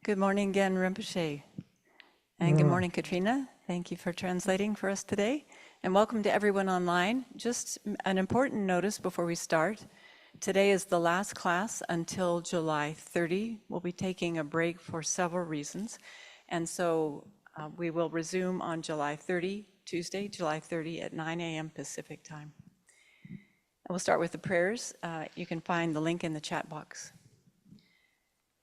Good morning again, Rinpoche. And good morning, Katrina. Thank you for translating for us today. And welcome to everyone online. Just an important notice before we start. Today is the last class until July 30. We'll be taking a break for several reasons. And so we will resume on July 30, Tuesday, July 30 at 9 a.m. Pacific time. And we'll start with the prayers. You can find the link in the chat box.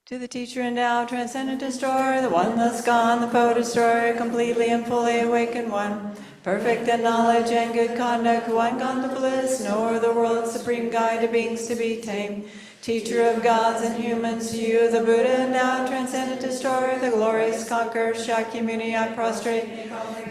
To the teacher endowed, transcendent destroyer, the one that's gone, the foe destroyer, completely and fully awakened one, perfect in knowledge and good conduct, one gone to bliss, nor the world's supreme guide to beings to be tamed, teacher of gods and humans, to you, the Buddha endowed, transcendent destroyer, the glorious conqueror, Shakyamuni, I prostrate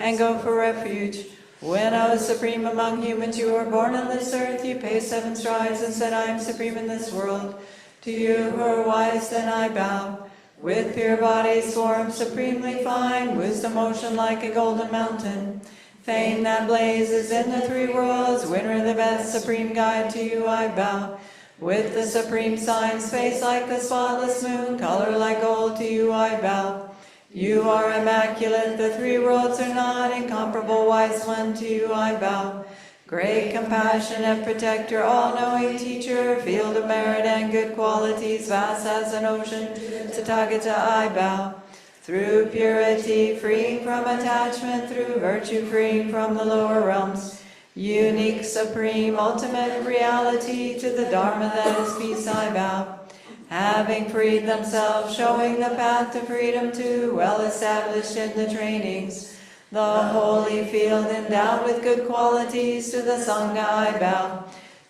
and go for refuge. When I was supreme among humans, you were born on this earth, you paced 7 strides and said, I am supreme in this world. To you who are wise, then I bow. With pure bodies formed supremely fine, wisdom ocean like a golden mountain. Fame that blazes in the 3 worlds, winner the best, supreme guide, to you I bow. With the supreme signs, face like the spotless moon, color like gold, to you I bow. You are immaculate, the 3 worlds are not, incomparable wise one, to you I bow. Great compassionate protector, all-knowing teacher, field of merit and good qualities, vast as an ocean, Tathagata I bow. Through purity, freeing from attachment, through virtue, freeing from the lower realms, unique, supreme, ultimate reality, to the Dharma that is peace I bow. Having freed themselves, showing the path to freedom too, well established in the trainings, the holy field endowed with good qualities, to the Sangha I bow.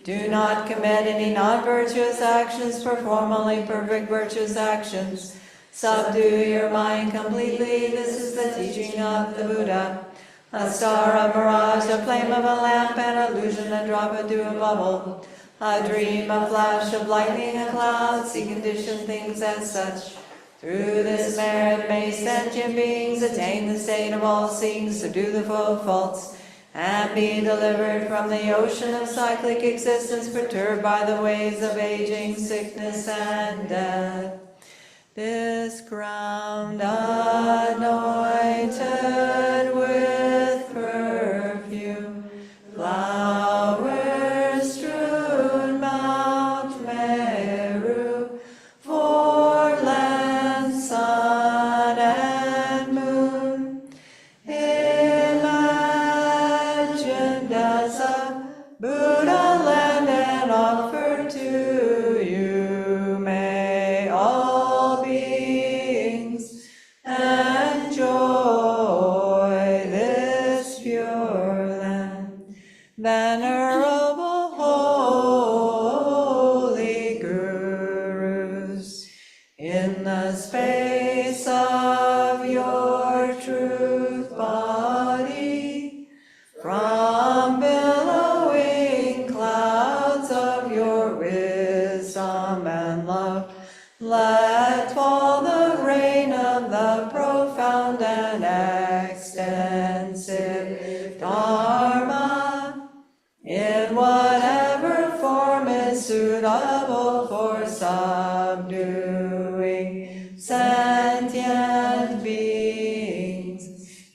Do not commit any non-virtuous actions, perform only perfect virtuous actions. Subdue your mind completely, this is the teaching of the Buddha. A star, a mirage, a flame of a lamp, an illusion, a drop into a bubble. A dream, a flash of lightning, a cloud, see conditioned things as such. Through this merit may sentient beings attain the state of all seeing, subdue the foe of faults, and be delivered from the ocean of cyclic existence, perturbed by the waves of aging, sickness, and death. This ground anointed with perfume, flowers strewn, Mount Meru, for land, sun, and moon, imagined as a Buddha land and offered to you, may all beings enjoy this pure land. Venerable holy gurus, in the space of your truth body, from billowing clouds of your wisdom and love, let fall the rain of the profound and extensive Dharma, in whatever form is suitable for subduing sentient beings.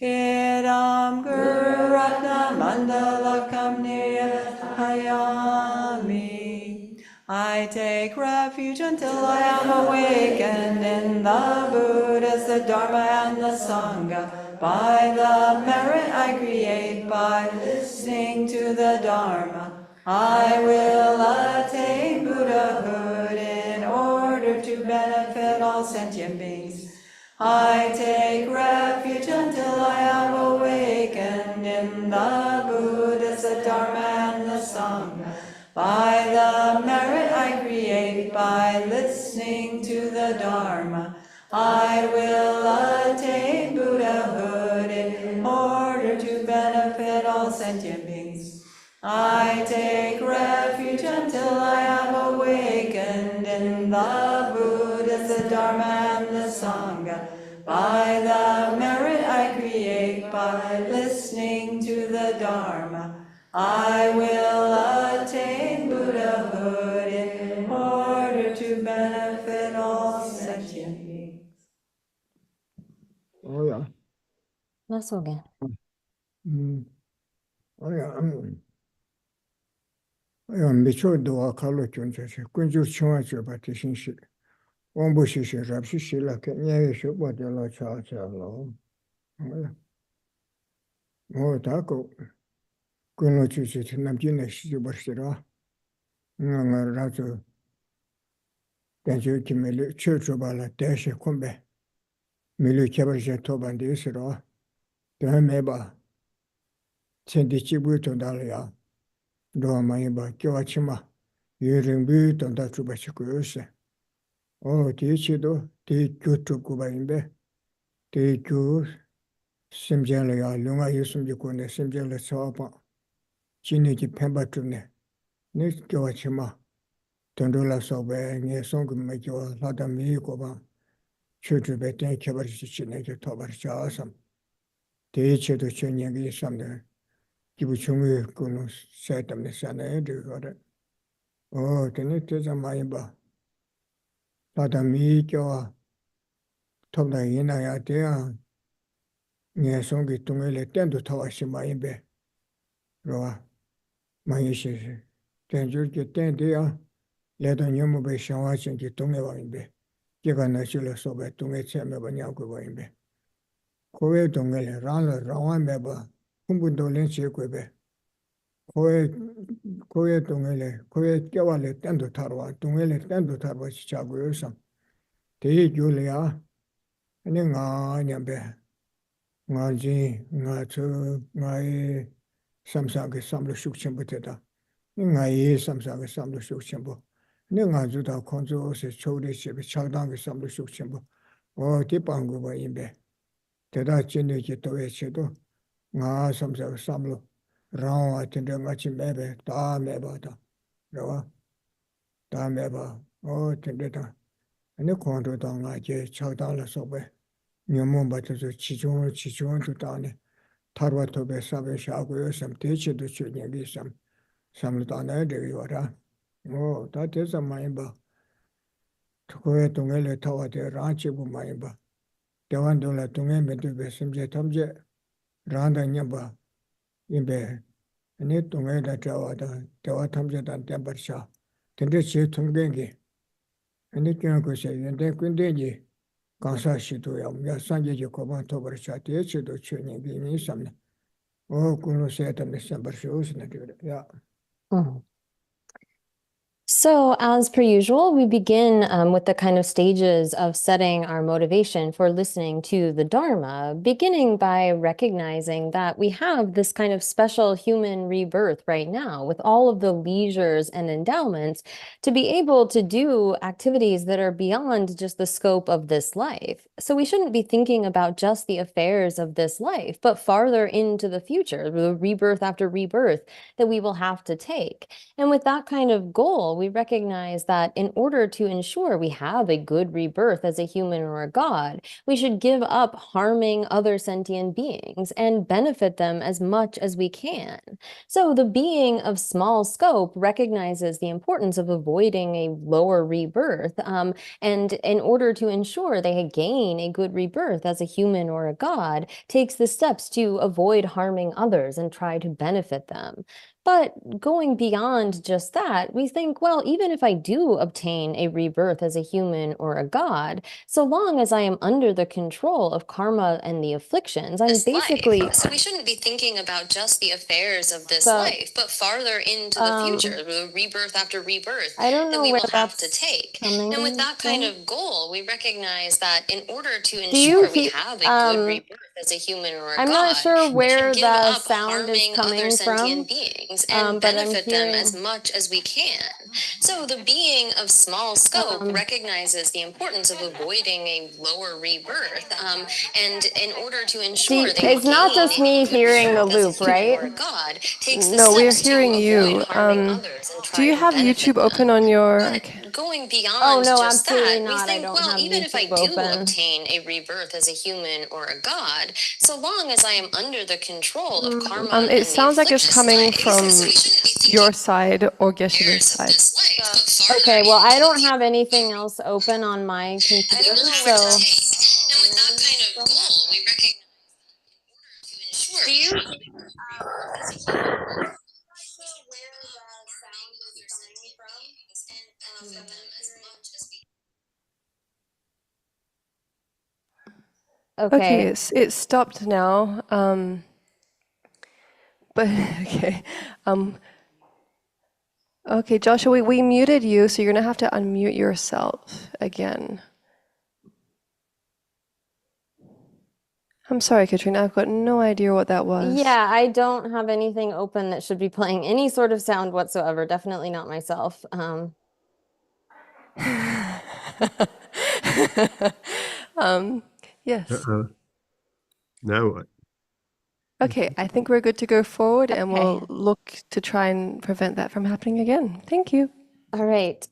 Idam Guru Ratna Mandalakam Niyatayami. I take refuge until I am awakened in the Buddhas, the Dharma, and the Sangha. By the merit I create, by listening to the Dharma, I will attain Buddhahood in order to benefit all sentient beings. I take refuge until I am awakened in the Buddhas, the Dharma, and the Sangha. By the merit I create, by listening to the Dharma, I will attain Buddhahood in order to benefit all sentient beings. I take refuge until I am awakened in the Buddhas, the Dharma, and the Sangha. By the merit I create, by listening to the Dharma, I will attain Buddhahood in order to benefit all sentient beings. 나속에. 미초도와 칼로 존재시 군주 청와죠 바티신시 원부시시 랍시시라 케냐에쇼 바델라 차차로 뭐 다고 군로 주시 남진의 시주 버시라 나라죠 대주 김밀 쳐줘발라 대시 콤베 밀리 케버시 토반디스로 대메바 첸디치부 돈달이야 로마이바 교아치마 유릉비 돈다 주바시고요세 디치도 디교투구바인데 디교 심젤이야 룡아 예수님께서 심젤을 써봐 진리기 펜바트네 네 교아치마 돈돌라서베 네 송금매교 라다미고바 추주베 땡케버시치네 토바르샤삼 디치도 전쟁이 있었네 기부 중에 그는 세담네 사네 되거든 되네 되자 많이 봐 라다미교와 톱나 이나야 돼야 nghe xong cái tung le ten du thawa shi ma imbe ro ma yi shi ten ju ke ten de ya le do nyu mo be sha wa chen ki tung wa imbe ke ga na shi le so be tung che me ba nya ko ba imbe ko we tung le ra wa me ba kum bu do len che ko be ko we tung le ko we ke wa le ten du tharwa tung le ten du tharwa shi cha go yo sam te yi ju le ya ne nga nya be ngaji ngachu ngai samsang samlo shukchen buteda ngai samsang samlo shukchen bo ne ngaju da khonjo se chode se chagdang samlo shukchen bo ti pangu ba imbe teda chene je to e chedo nga samsang samlo rawa tende ngachi mebe ta meba da rawa ta meba tende da ne khonjo da ngaje chagdang la sobe nyamon ba to chichon to dane tarwa to be sabe shago sam teche do chunye gi sam dane de yora ta te samai ba to e tongele tawa de ranche bu mai ba dewan do la tonge me de be simje tamje randa nyamba imbe ne tonge da tawa da dewa tamje dan tembar sha tende che tongge gi ne kyo ko se yende kunde ji 강사 시도야 몇 산지지 고반 토벌 차트에 지도 chuyên 비미 삼네 군로 세트네 샘버쇼스네 야 Mhm. So, as per usual, we begin with the kind of stages of setting our motivation for listening to the Dharma, beginning by recognizing that we have this kind of special human rebirth right now with all of the leisures and endowments to be able to do activities that are beyond just the scope of this life. So, we shouldn't be thinking about just the affairs of this life, but farther into the future, the rebirth after rebirth that we will have to take. And with that kind of goal, we recognize that in order to ensure we have a good rebirth as a human or a god, we should give up harming other sentient beings and benefit them as much as we can. So the being of small scope recognizes the importance of avoiding a lower rebirth. And in order to ensure they gain a good rebirth as a human or a god, takes the steps to avoid harming others and try to benefit them. But going beyond just that, we think, well, even if I do obtain a rebirth as a human or a god, so long as I am under the control of karma and the afflictions, I'm basically. So we shouldn't be thinking about just the affairs of this life, but farther into the future, the rebirth after rebirth that we will have to take. And with that kind of goal, we recognize that in order to ensure we have a good rebirth as a human or a god, I'm not sure where the sound is coming from. Beings and benefit them as much as we can. So the being of small scope recognizes the importance of avoiding a lower rebirth. And in order to ensure it's not just me hearing the loop, right? God takes the No, we're steps hearing to you. avoid harming others and Do try you to have benefit YouTube them. open on your? But going beyond just that, we think, well, even if I do obtain a rebirth as a human or a god, so long as I am under the control of karma and It sounds like it's coming from your side or Geshe-la's side. Okay, well, I don't have anything else open on my computer, so. And with that kind of goal, we recognize Okay, Okay. it stopped now. But okay. Okay, Joshua, we muted you, so you're gonna have to unmute yourself again. I'm sorry, Katrina, I've got no idea what that was. Yeah, I don't have anything open that should be playing any sort of sound whatsoever. Definitely not myself. Yes. Now what? Okay, I think we're good to go forward, and Okay. we'll look to try and prevent that from happening again. Thank you. All right.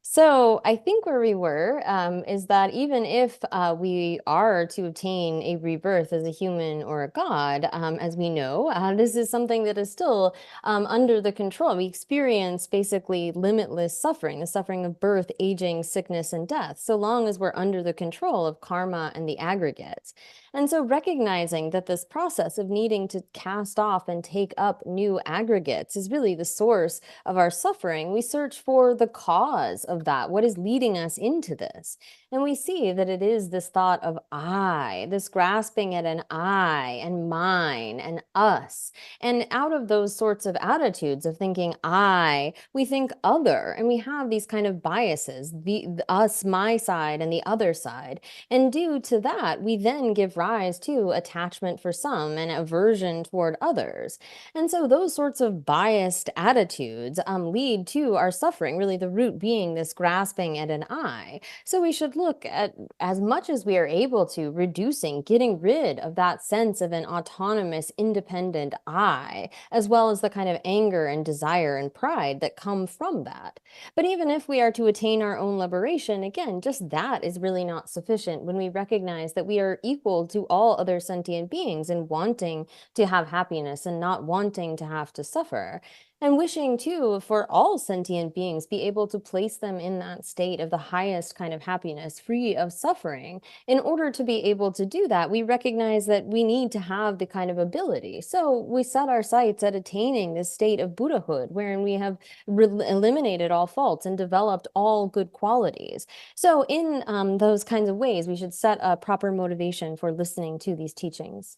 So I think where we were is that even if we are to obtain a rebirth as a human or a god, as we know, this is something that is still under the control. We experience basically limitless suffering, the suffering of birth, aging, sickness, and death, so long as we're under the control of karma and the aggregates. And so recognizing that this process of needing to cast off and take up new aggregates is really the source of our suffering, we search for the cause of that, what is leading us into this. And we see that it is this thought of I, this grasping at an I and mine and us. And out of those sorts of attitudes of thinking I, we think other, and we have these kind of biases, the us, my side, and the other side. And due to that, we then give rise to attachment for some and aversion toward others. And so those sorts of biased attitudes lead to our suffering, really the root being this grasping at an I. So we should look at, as much as we are able to, reducing, getting rid of that sense of an autonomous, independent I, as well as the kind of anger and desire and pride that come from that. But even if we are to attain our own liberation, again, just that is really not sufficient when we recognize that we are equal to all other sentient beings in wanting to have happiness and not wanting to have to suffer. And wishing too for all sentient beings be able to place them in that state of the highest kind of happiness, free of suffering. In order to be able to do that, we recognize that we need to have the kind of ability. So we set our sights at attaining this state of Buddhahood, wherein we have eliminated all faults and developed all good qualities. So in those kinds of ways, we should set a proper motivation for listening to these teachings.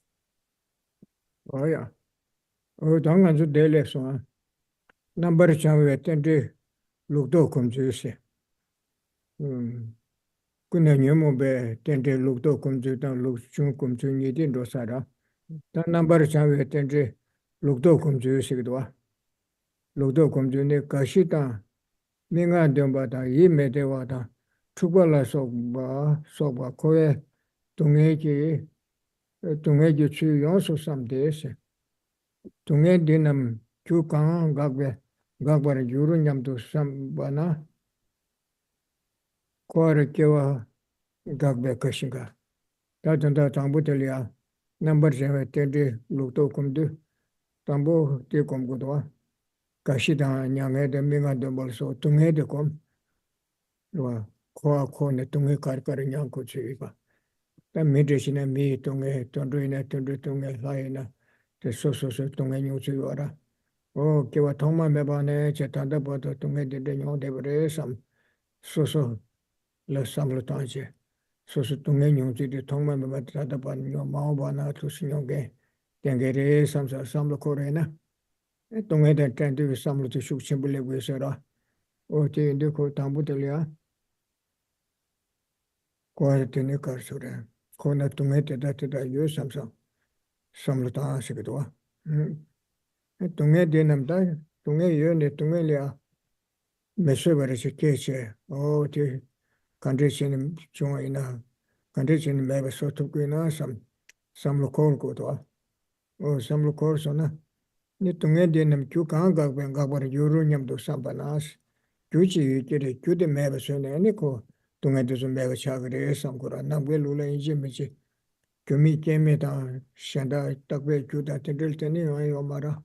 Oh yeah. Oh, don't answer daily so. Number chang tende look do come to say. Kuna nyamo be tende look do come to down look chung come to ni din do sara. The number chang tende look do come to say do. Look do come to ne kashita. Minga demba da yi me de wa da. Chubala so ba koe tunge ji chu yon so sam de se. Tunge dinam chu kang gagbar yuru nyam to sam bana. Kore kewa gagbe kashinga. Tatanda tambu telia. Number seven tende lukto kumdu. Tambu te kum gudwa. Kashida nyange de minga de bolso tunge de kum. Lwa ko ne tunge kar nyang ko chiba. Ta mideshina mi tunge tunge laina. Te so tunge nyu chiwara. O kewa thongma mebane che tanda bodo tunge de nyo de bre sam. So la samlo tanje. So tunge nyu chi de thongma meba tada ban nyo mao bana tu sinyo ge. Tenge re samlo kore na. Tunge de tende samlo tu shuk chimbule gwe sera. O te indi ko tambu telia. Ko te ne kar sura. Ko na tunge te da yo samlo ta sikidwa. Tunge de namda tunge yo ne tunge lia. Meswe bare se keche. O te condition chunga ina. Condition meba so tuku ina samlo kor ko to. O samlo kor so na. Ni tunge de nam kyu kang gagbar yuru nyam do sambanas. Kyu chi kire kyu de meba so ne ni ko tunge de so meba chagre samkura. Namwe lula inji mechi. Kyu mi keme ta shanda takwe kyu da tendel teni yo mara.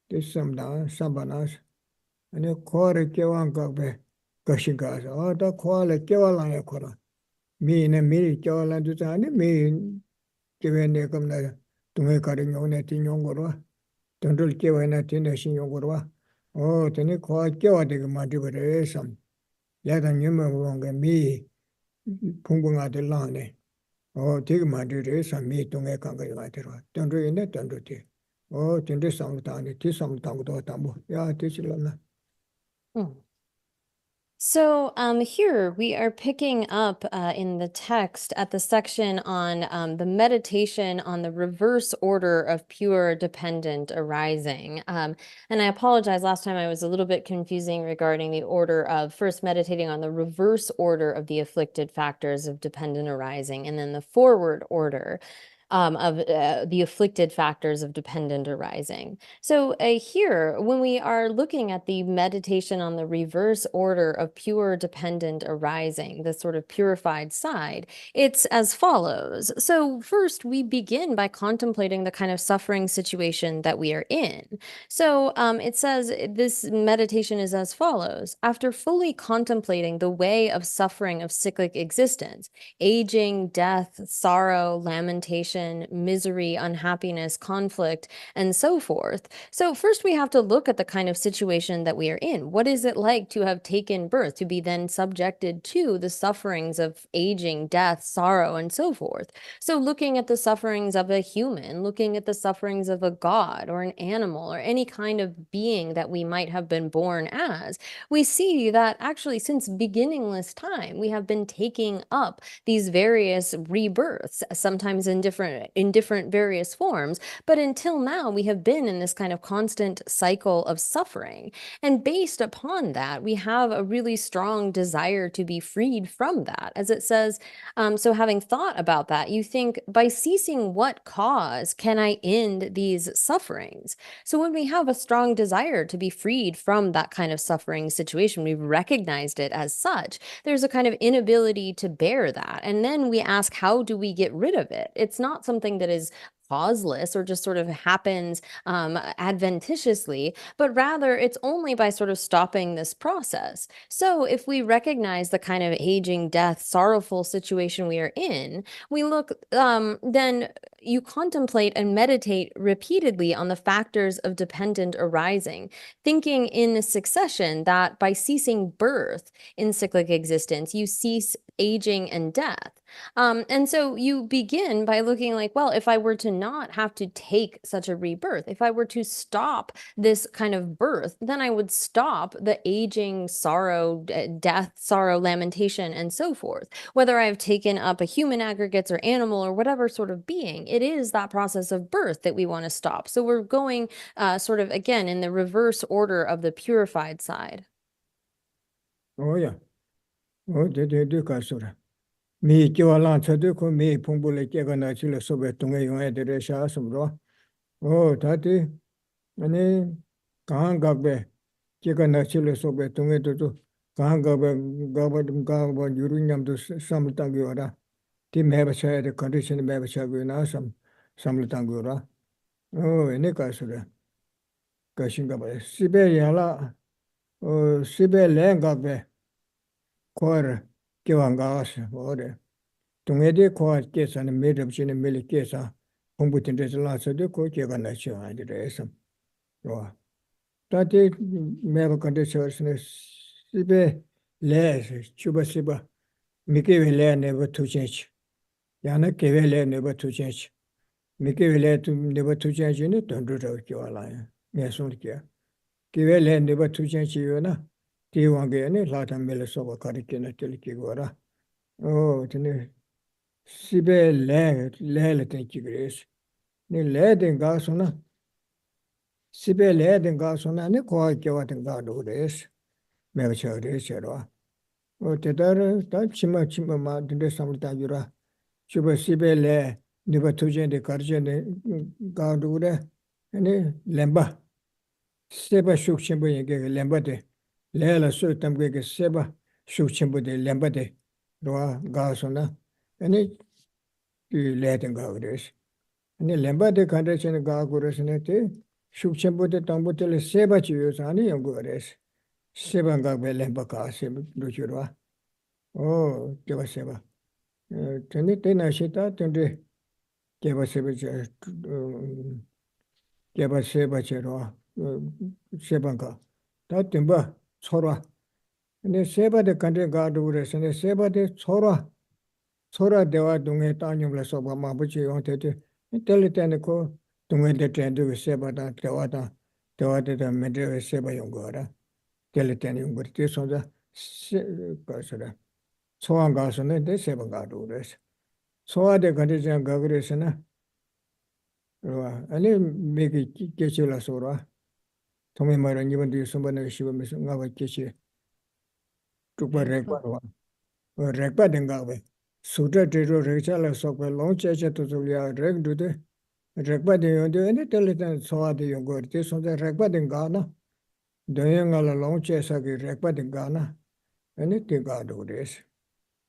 Te sambanas. Ane kore kewa gagbe kashinga. O da kore kewa lanya kora. Mi kewa lan tu ta ane mi kewe ne kamna 동해 가는 용에 tin용거로 돈을 깨워나 tin내신 용거로 되니 거 깨워 되게 만들어서 야단 유명한 미 풍부하들 나네 되게 만들어서 미 동해 간거 같더라 돈도이네 돈도티 돈도 상담이 뒤상담도 담고 야 되실라나 Hmm. So here we are picking up in the text at the section on the meditation on the reverse order of pure dependent arising. And I apologize, last time I was a little bit confusing regarding the order of first meditating on the reverse order of the afflicted factors of dependent arising, and then the forward order of the afflicted factors of dependent arising. So here, when we are looking at the meditation on the reverse order of pure dependent arising, the sort of purified side, it's as follows. So first, we begin by contemplating the kind of suffering situation that we are in. So it says this meditation is as follows. After fully contemplating the way of suffering of cyclic existence, aging, death, sorrow, lamentation, misery, unhappiness, conflict, and so forth. So first we have to look at the kind of situation that we are in. What is it like to have taken birth, to be then subjected to the sufferings of aging, death, sorrow, and so forth? So looking at the sufferings of a human, looking at the sufferings of a god or an animal or any kind of being that we might have been born as, we see that actually since beginningless time, we have been taking up these various rebirths, sometimes in different various forms, but until now we have been in this kind of constant cycle of suffering. And based upon that, we have a really strong desire to be freed from that. As it says, so having thought about that, you think, by ceasing what cause can I end these sufferings? So when we have a strong desire to be freed from that kind of suffering situation, we've recognized it as such, there's a kind of inability to bear that. And then we ask, how do we get rid of it? It's not something that is causeless or just sort of happens adventitiously, but rather it's only by sort of stopping this process. So if we recognize the kind of aging, death, sorrowful situation we are in, we look, then you contemplate and meditate repeatedly on the factors of dependent arising, thinking in succession that by ceasing birth in cyclic existence, you cease aging and death. And so you begin by looking like, well, if I were to not have to take such a rebirth, if I were to stop this kind of birth, then I would stop the aging, sorrow, death, sorrow, lamentation, and so forth. Whether I've taken up a human aggregates or animal or whatever sort of being, it is that process of birth that we want to stop. So we're going sort of, again, in the reverse order of the purified side. yeah de kasura mi kiwalan chadu ko mi pungbule kega na chile sobe tunga yunga de sha sumro tati ane kahan gagbe kega na chile sobe tunga to kahan gagba yuru nyam to samtangi ora ti meba cha de condition meba cha go na samtangi ora ene kasura kashinga ba sibe yala sibe lengagbe kor kiwangas ore 동해대 고아께서는 매듭지는 밀리께서 공부팀에서 나서도 고개가 나셔 아니래서 와 다들 매번 컨디션은 시베 레스 추바시바 미케벨레 네버 투체치 야나 케벨레 네버 투체치 미케벨레 투 네버 투체치는 돈도로 겨와라요 매송리게 케벨레 네버 투체치요나 디왕게네 라탄멜서가 가리케나 tel키고라 저네 시베 레 tenki gres ni le den ga sona sibe le den ga sona ni ko ke wa den ga do res me ba cha res ro te dar ta chima ma de sam ta jura chuba sibe le ni ba tu jen de kar jen de ga do re ni lemba seba shuk chimbo ye ge lemba de le la su tam ge seba shuk chimbo de lemba de ro ga sona ni leading Gauris. And the Lambada condition of Gagurisnete, Shukchambuta Tambutil Seba Chius, Ani and Gores, Sebanga Lambaka, Duchura. Oh, Javaseba. Tenitena Shita, Tende Geba seba che, geba seba che ro, seba ka. Ta timba chora. Ne seba de kante ga dure se ne seba de chora. Chora dewa dunge ta nyum la soba ma bu che yong te te. Tele tene ko dunge de ten du seba da dewa de da me de seba yong go ra. Tele tene yong go te so da ka so da. Chowa ga so ne de seba ga dure se. Chowa de kante jang ga gure se na. 아니 메기 계절라 소라 통에 말은 이번 뒤에 선반에 시범에서 나와 계시 tukpa rekpa rwa rekpa denga we sutra tero rekchala sokpa long cheche tuzulia rek dude rekpa de yonde ene teletan soa de yongo te sonza rekpa denga na doyenga la long chesa ki rekpa denga na ene te ga du res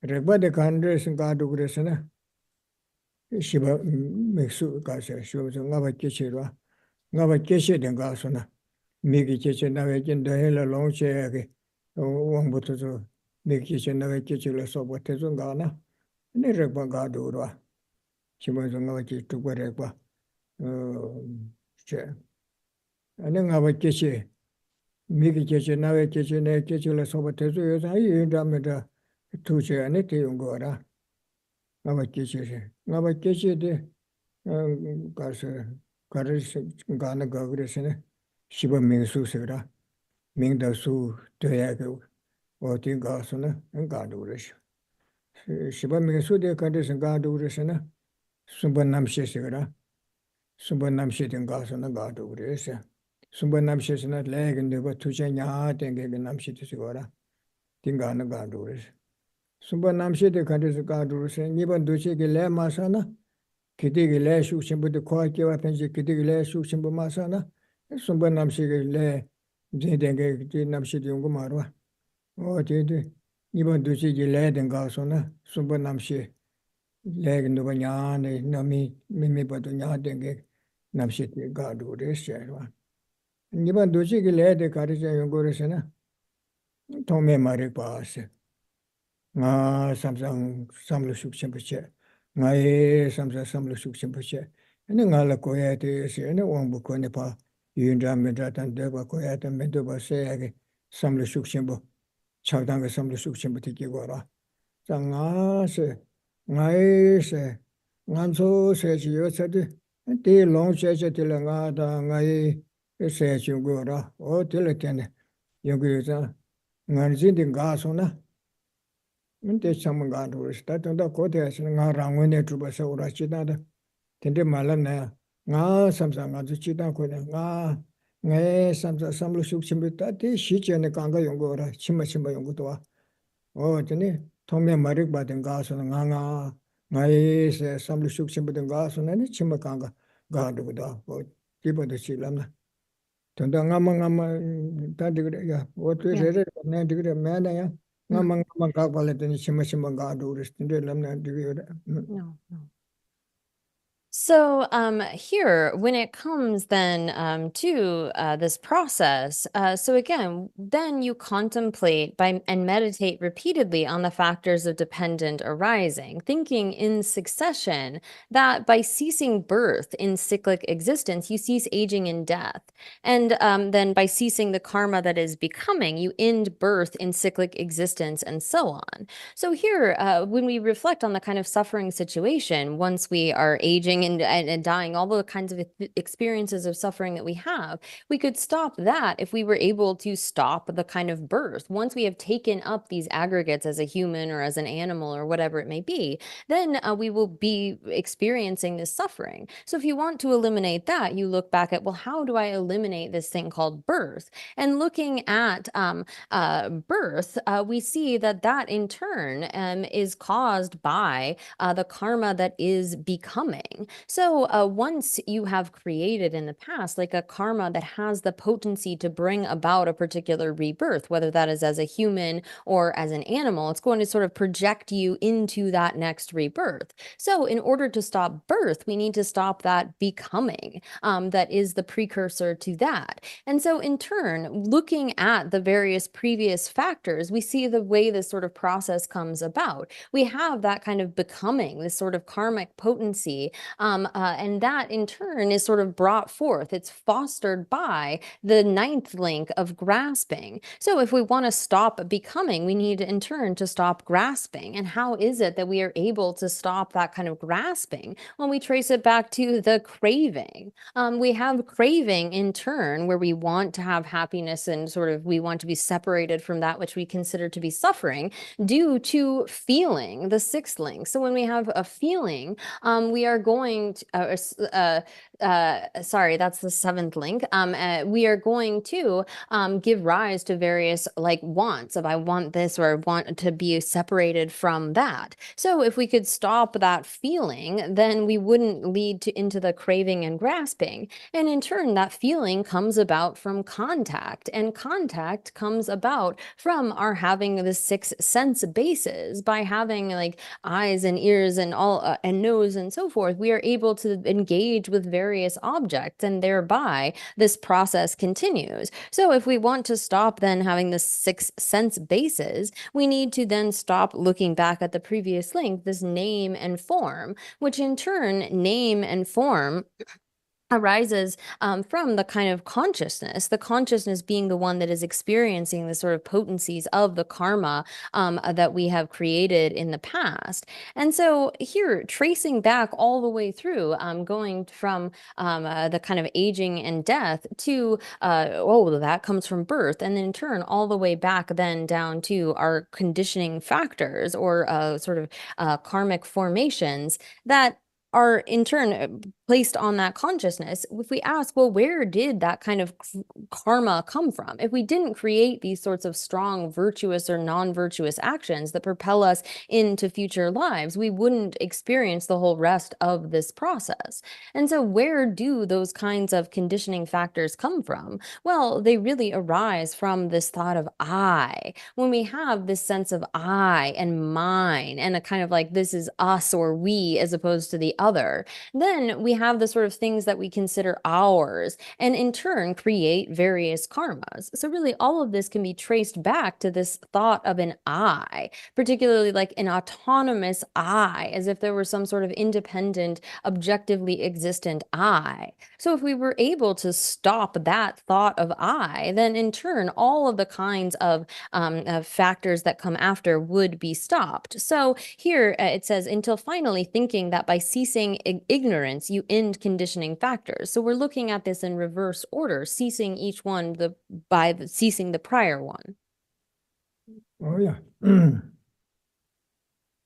rekpa de kandres ga du res na shiba meksu ka se shiba ngaba keche rwa ngaba keche denga so na megi keche na we kin doyenga la long che ke wangbu tuzu megi keche na we keche la sokpa te zunga na ene rekpa ga du rwa shiba ngaba ke tukpa rekpa che ane ngaba keche megi keche na we keche na keche la sokpa te zu yo sa ayi yunja me da tu che ane te yunga wara ngaba keche de kare gana gagre se ne shiba ming su se ra ming da su doya ke o ti ga su na ga du re shiba ming su de kare se ga du re se na sumba nam she se ra sumba nam she de ga su na ga du re se sumba nam she se na le ge ne ba tu che nya de ge nam she de se ga ra ti ga na ga du re sumba nam she de kare se ga du re se ni ban du che ge le ma sa na kiti le shuk shimbu de kwa kiwa penji kiti le shuk shimbu masa na sumba namshi le jindenge ti namshi di yungu marwa o ti niban duchi ki le denga so na sumba namshi le nuba nyane nami mimi badu nyadenge namshi ti gadu re sherwa niban duchi ki le de kari chen yungu re se na tome mari paase nga samsang samlu shuk shimbu che ngaye samsa samlu shuk shimbu che ene ngala koya te se ene wangbu ko ne pa yundra mendra tan deba koya tan mendo ba se yage samlu shuk shimbu chawdang ga samlu shuk shimbu ti ki gora sa nga se ngaye se nganso se chi yo se de long che che te la nga da ngaye se chi gora o te le tene yogu yo sa ngan jin de ga so na 근데 참가 도스다 돈다 고대에서 나 랑원에 주버서 오라치다다 근데 말았네 나 삼삼 아주 치다 거네 나네 삼삼 삼로 숙심부터 대 시전에 간가 연구라 침마 연구도 와 어더니 통면 마력 받은 가서는 나에서 삼로 숙심부터 가서는 침마 간가 가도다 뭐 기본도 실람나 돈다 다들 그래 야 어떻게 내 되게 매나야 Ngamang kakwalet ni shima gadu restinde lamna digira. No. So here, when it comes then to this process, so again, then you contemplate and meditate repeatedly on the factors of dependent arising, thinking in succession that by ceasing birth in cyclic existence, you cease aging and death. And then by ceasing the karma that is becoming, you end birth in cyclic existence and so on. So here, when we reflect on the kind of suffering situation, once we are aging and dying, all the kinds of experiences of suffering that we have, we could stop that if we were able to stop the kind of birth. Once we have taken up these aggregates as a human or as an animal or whatever it may be, then we will be experiencing this suffering. So if you want to eliminate that, you look back at, well, how do I eliminate this thing called birth? And looking at birth, we see that in turn is caused by the karma that is becoming. So once you have created in the past, like a karma that has the potency to bring about a particular rebirth, whether that is as a human or as an animal, it's going to sort of project you into that next rebirth. So in order to stop birth, we need to stop that becoming that is the precursor to that. And so in turn, looking at the various previous factors, we see the way this sort of process comes about. We have that kind of becoming, this sort of karmic potency And that in turn is sort of brought forth. It's fostered by the ninth link of grasping. So if we want to stop becoming, we need in turn to stop grasping. And how is it that we are able to stop that kind of grasping? Well, we trace it back to the craving. We have craving in turn where we want to have happiness and sort of we want to be separated from that which we consider to be suffering due to feeling, the sixth link. So when we have a feeling, we are going to, sorry, that's the seventh link. We are going to give rise to various like wants of I want this or I want to be separated from that. So if we could stop that feeling, then we wouldn't lead to into the craving and grasping. And in turn, that feeling comes about from contact, and contact comes about from our having the six sense bases. By having like eyes and ears and all and nose and so forth, we are able to engage with various objects, and thereby this process continues. So if we want to stop then having the six sense bases, we need to then stop looking back at the previous link, this name and form, which in turn, name and form arises from the kind of consciousness, the consciousness being the one that is experiencing the sort of potencies of the karma that we have created in the past. And so here, tracing back all the way through, going from the kind of aging and death to, oh, that comes from birth, and then in turn, all the way back then down to our conditioning factors or sort of karmic formations that are in turn placed on that consciousness. If we ask, well, where did that kind of karma come from? If we didn't create these sorts of strong virtuous or non-virtuous actions that propel us into future lives, we wouldn't experience the whole rest of this process. And so where do those kinds of conditioning factors come from? Well, they really arise from this thought of I. When we have this sense of I and mine and a kind of like this is us or we as opposed to the other, then we have the sort of things that we consider ours and in turn create various karmas. So really all of this can be traced back to this thought of an I, particularly like an autonomous I, as if there were some sort of independent, objectively existent I. So if we were able to stop that thought of I, then in turn all of the kinds of factors that come after would be stopped. So here it says, until finally thinking that by ceasing ignorance, you end conditioning factors. So we're looking at this in reverse order, ceasing each one by ceasing the prior one. Oh yeah.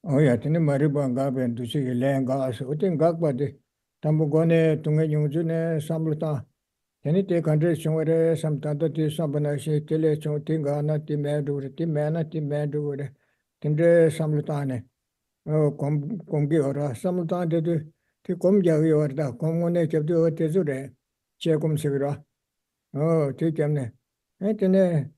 Oh yeah, tene mariba ngaben duchi lenga as utin gagba de tambugone tunge yungjune samluta tene te country chongre samtanda ti sambana she tele chong tinga na ti medu ti mena ti medu re tende samluta ne oh komgi ora samluta de ti komja yorda komone chebdu te zure che kom sigra oh ti kemne tene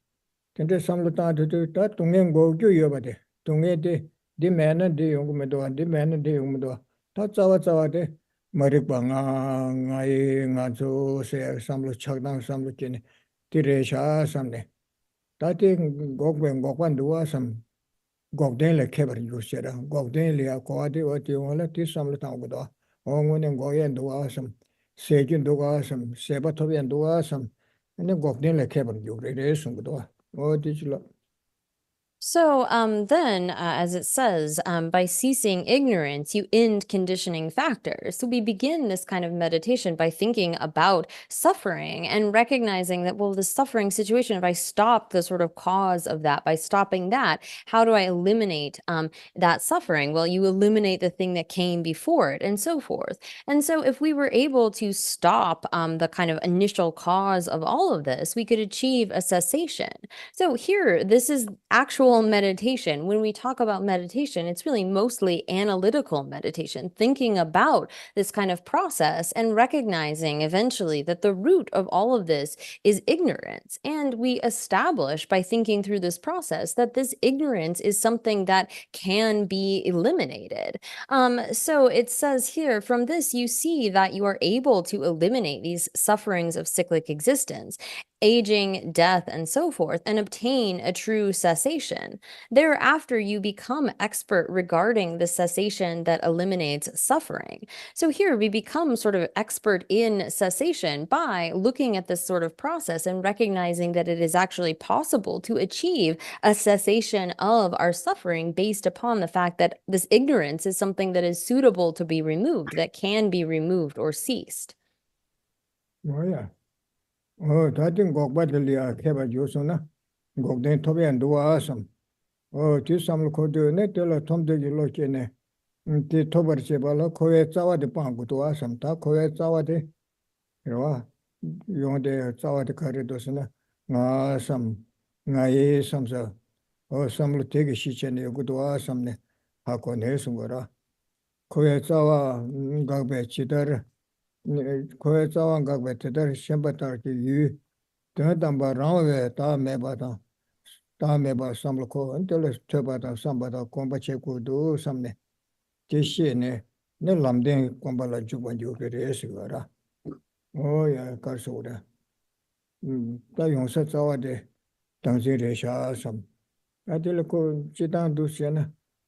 tende samluta de ta tungen go gyu yobade tunge de di mena di yung medo di mena di yung medo ta cawa de marik banga ngai ngajo se samlo chagdang samlo kene ti resha samne ta ti gokwan duwa sam gokden le kebar yusera gokden le ko ade o ti wala ti samlo ta godo ongone goyen duwa sam sejun duwa sam seba toben duwa sam ne gokden le kebar yure resung godo o ti chlo. So then, as it says, by ceasing ignorance, you end conditioning factors. So we begin this kind of meditation by thinking about suffering and recognizing that, well, the suffering situation, if I stop the sort of cause of that, by stopping that, how do I eliminate that suffering? Well, you eliminate the thing that came before it and so forth. And so if we were able to stop the kind of initial cause of all of this, we could achieve a cessation. So here, this is actual meditation. When we talk about meditation, it's really mostly analytical meditation, thinking about this kind of process and recognizing eventually that the root of all of this is ignorance. And we establish by thinking through this process that this ignorance is something that can be eliminated. So it says here, from this, you see that you are able to eliminate these sufferings of cyclic existence. aging, death, and so forth, and obtain a true cessation. Thereafter, you become expert regarding the cessation that eliminates suffering. So here we become sort of expert in cessation by looking at this sort of process and recognizing that it is actually possible to achieve a cessation of our suffering based upon the fact that this ignorance is something that is suitable to be removed, that can be removed or ceased. 뭐야? 다진 곡바들이야 개발 요소나 곡된 토비안 도와섬. 뒤삼을 코드네 tello 톰데기 로케네. 티 토버체 발로 코에 짜와데 빵고 도와섬. 다 코에 짜와데 이러와 용데 짜와데 가르도스나 나섬 나예 섬서 섬을 되게 시체네 요구 도와섬네 하고 내선 거라. 코에 짜와 각배 지다르 koe tsawang kakwe tedar shenpa tarki yu tena tamba rangwe taa meba samla ko antele tepa taa samba taa kompa che kudu samne te she ne lamden kompa la jukban juke re esi gara ya karso ura taa yongsa tsawa de tangzi re sha sam atele ko chitang du she na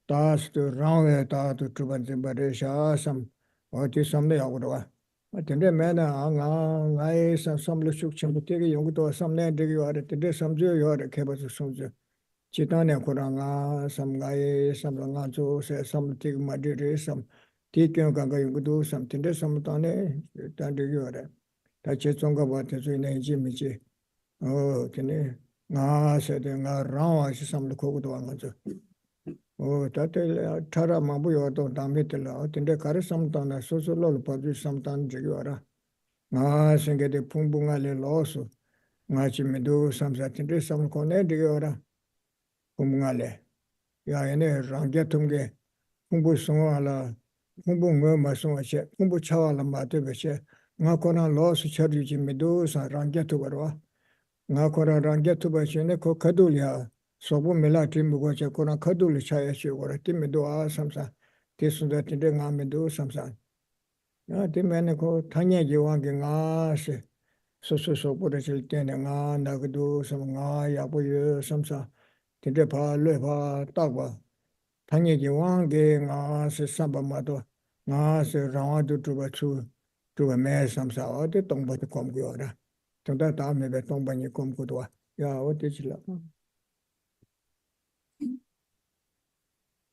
taa situ rangwe taa tu chuban zimba re sha sam ti samne ya kudwa tende mena ngai samlu shuk chimbu tege yongdo samne dege ware tende samju yore keba su samju chitane kuranga sam ngai samla nga jo se sam tege madire sam tikyo ganga yongdo sam tende samtane tande yore ta che chonga ba te su ne ji mi ji tene nga se de nga rawa si samlu kogudo nga jo tate thara mabu yodo damitela tende kare samtana soso lol padu samtan jigyara nga senge de pumbunga le loso nga chimidu samsa tende sam kone jigyara pumbunga le ya ene rangya tumge pumbu songo ala pumbu ngo ma songo che pumbu chawa la ma te beche nga kona loso chari chimidu sa rangya tugarwa nga kona rangya tubache ne ko kadulya sobu mela timbu gocha kona kaduli chaya chi gora timidu a samsa tisunda tinde nga midu samsa ya timene ko tanya jiwangi nga se sobu de chil tene nga nagdu sam nga yabu yu samsa tinde pa le pa takwa tanya jiwangi nga se samba mato nga se rawa du tuba tuba me samsa o te tongba te kom gyora tunda ta mebe tongba ni kom kudwa ya o te chila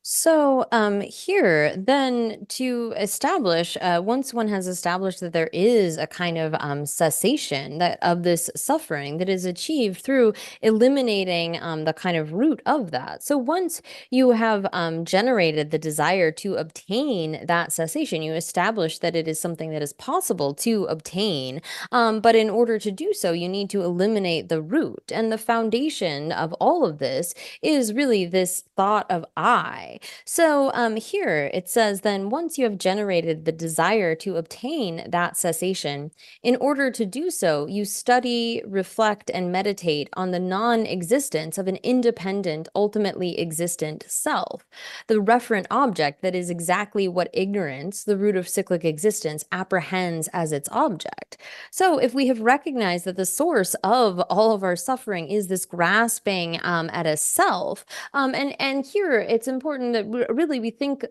So here, then, to establish, once one has established that there is a kind of cessation of this suffering that is achieved through eliminating the kind of root of that. So once you have generated the desire to obtain that cessation, you establish that it is something that is possible to obtain. But in order to do so, you need to eliminate the root. And the foundation of all of this is really this thought of I. So here it says, then once you have generated the desire to obtain that cessation, in order to do so, you study, reflect, and meditate on the non-existence of an independent, ultimately existent self, the referent object that is exactly what ignorance, the root of cyclic existence, apprehends as its object. So if we have recognized that the source of all of our suffering is this grasping at a self, and here it's important that really we think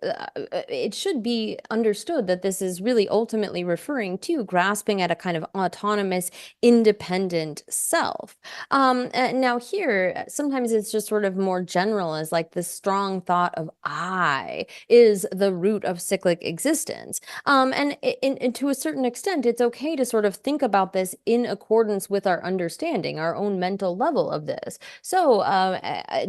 it should be understood that this is really ultimately referring to grasping at a kind of autonomous, independent self. Now here, sometimes it's just sort of more general as like the strong thought of I is the root of cyclic existence. And to a certain extent, it's okay to sort of think about this in accordance with our understanding, our own mental level of this. So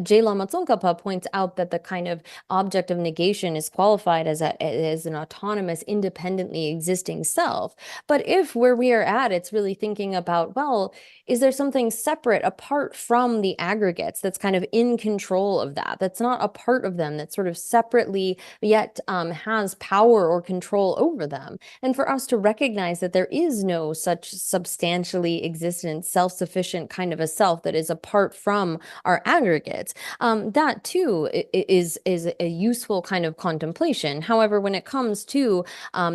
J. Lama Tsongkhapa points out that the kind of object of negation is qualified as an autonomous, independently existing self. But if where we are at, it's really thinking about, well, is there something separate apart from the aggregates that's kind of in control of that, that's not a part of them, that sort of separately yet has power or control over them? And for us to recognize that there is no such substantially existent, self-sufficient kind of a self that is apart from our aggregates, that too is a useful kind of contemplation. However, when it comes to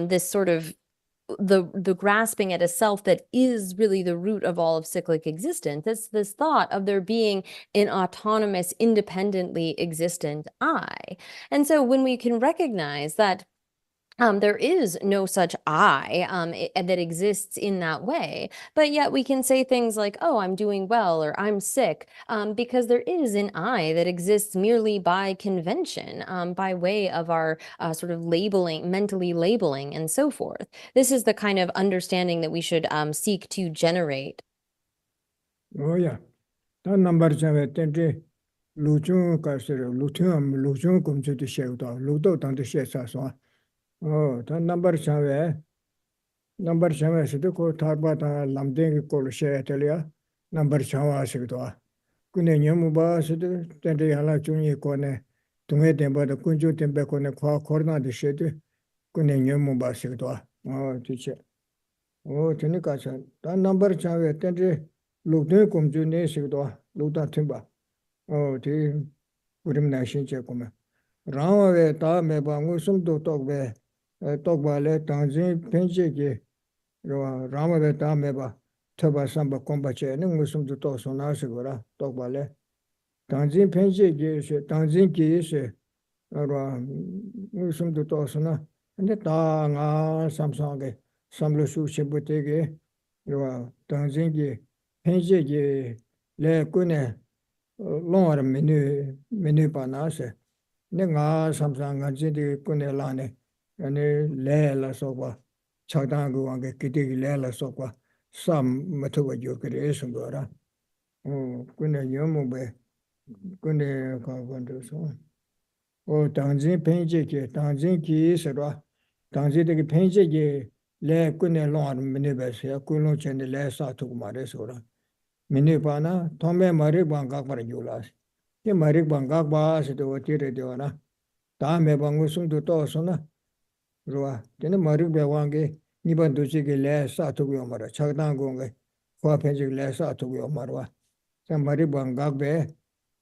this sort of the grasping at a self that is really the root of all of cyclic existence. It's this thought of there being an autonomous, independently existent I. And so when we can recognize that there is no such I that exists in that way, but yet we can say things like, oh, I'm doing well, or I'm sick, because there is an I that exists merely by convention, by way of our sort of labeling, mentally labeling, and so forth. This is the kind of understanding that we should seek to generate. Oh yeah. 다 넘버 잡에 텐데 루중 가서 루중 검주도 쉐우다 루도 당도 쉐사서 다 넘버 잡에서도 그 타바다 람댕이 콜 쉐텔이야 넘버 잡아서도 근데 너무 봐서도 텐데 하나 중에 거네 동해 덴바도 군주 덴베 거네 과 코로나도 쉐도 근데 너무 봐서도 뒤체 되니까 다 넘버 잡에 텐데 루도 검주네 쉐도 루다 템바 디 우림 나신체 고마 라와에 다 매방고 숨도 똑베 똑발에 당진 펜제게 라마에 다 매바 터바 삼바 콤바체는 무슨 또 소나시고라 똑발에 당진 펜제게 당진 기에서 무슨 또 소나 근데 다가 삼성게 삼루수 시부테게 당진기 펜제게 레꾸네 long menu panase ne nga samsang nga jindi kune la ne ane le la so kwa chagdang gu wang ke kiti le la so kwa sam matwa jo kre so ra kune yomu be kune ka gon so dangjin penje ke dangjin ki se ra dangjin de penje ke le kune long menu be se ku long chen de le sa tu ma re so ra Minipana, Tome Marik Bangak Parajulas. The Marik Bangak Bas to a Tire Diana. Tame Bangusum to Tosona. Rua, then a Marik Bewangi, Niban Duchigi less Atugomara, Chagdangonga, Quapenjig less Atugomarwa. Some Marik Bangak Be,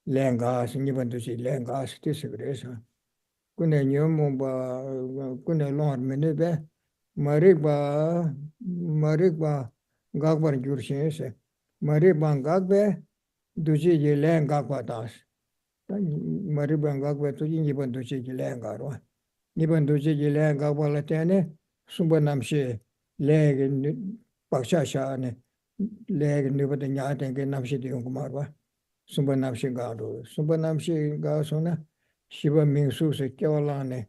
Langas, Niban Duchi Langas, Tisagres. Kune Nyumba, Kune Lord Minibe, Marikba Gagbar Jurshens. Mari Bangagbe, Duji Yilang Gagwadas. Mari Bangagbe to Niban Duji Yilangarwa. Niban Duji Yilang Gagwalatane, Sumbanamshi, Leg Pakshashane, Leg Nubadanya and Namshi Ungumarwa, Sumbanamshi Gado, Sumbanamshi Gasona, Shiva Mingsu Keolane,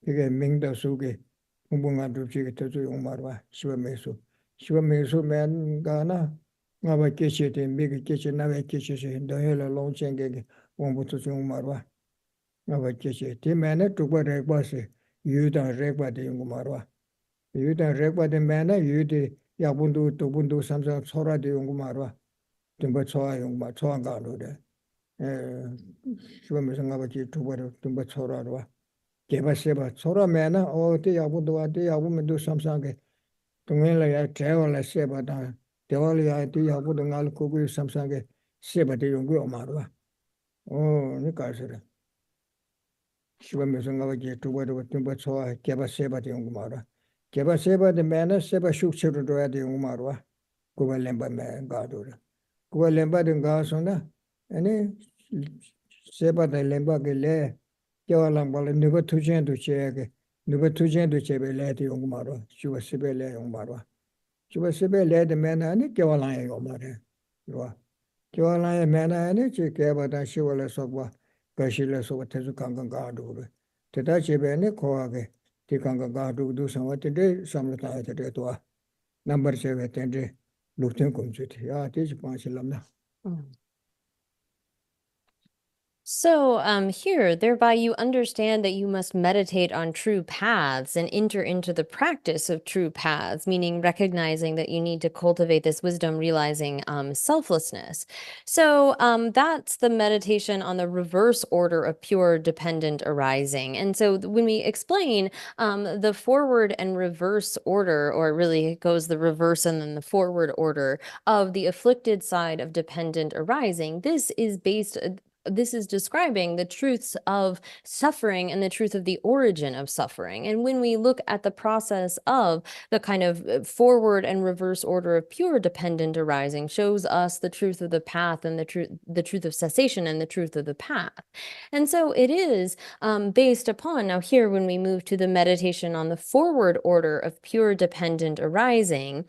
Pig Mingda Sugi, Umbunga Duji to Umarwa, Shiva Mesu. Shiva Mesu man Gana. Ngaba Geshe de Mega Geshe Nave Geshe the Hela Long Chenge Wombutu Marwa. Ngaba Geshe, the manner to what Regbase, you don't regba de Ungumarwa. You don't regba the manner, you de Yabundu to Bundu Samsung Sora de Ungumarwa. Timba Soa Yungma Soangano de Swimmers to what Timba Sora. Geva Seba Sora manner, or the Yabundu, the Yabumendu Samsung. Tungela ya travel Seba down. Tewali ati yabu dengal kugu samsange sebate yungu omarwa. Ni kasere. Shiva mesanga waje tuwa tuwa tumba soa keba sebate yungu marwa. Keba seba de mena seba shukchiru doya de yungu marwa. Kuwa lemba me gadura. Kuwa lemba de gasona. Ane seba de lemba ke le. Kewa langbala nuba tujen du chege. Nuba tujen du chebe le de yungu marwa. Shiva sebe le yungu marwa. Shiva Sibe led the man and Kevalaya Omare. You are Kevalaya Mana and Keba than Shivala Sogwa, Gashila Sova Tezukanga Gardu. Tadachi Bene Koage, Tikanga Gardu do somewhat today, some time at the door. Number 7 10 Luton Comsit. Ya, teach Pansilamna. So here, thereby you understand that you must meditate on true paths and enter into the practice of true paths, meaning recognizing that you need to cultivate this wisdom, realizing selflessness. So that's the meditation on the reverse order of pure dependent arising. And so when we explain the forward and reverse order, or really it goes the reverse and then the forward order of the afflicted side of dependent arising, this is based this is describing the truths of suffering and the truth of the origin of suffering. And when we look at the process of the kind of forward and reverse order of pure dependent arising, shows us the truth of the path and the truth of cessation and the truth of the path. And so it is based upon, now here when we move to the meditation on the forward order of pure dependent arising,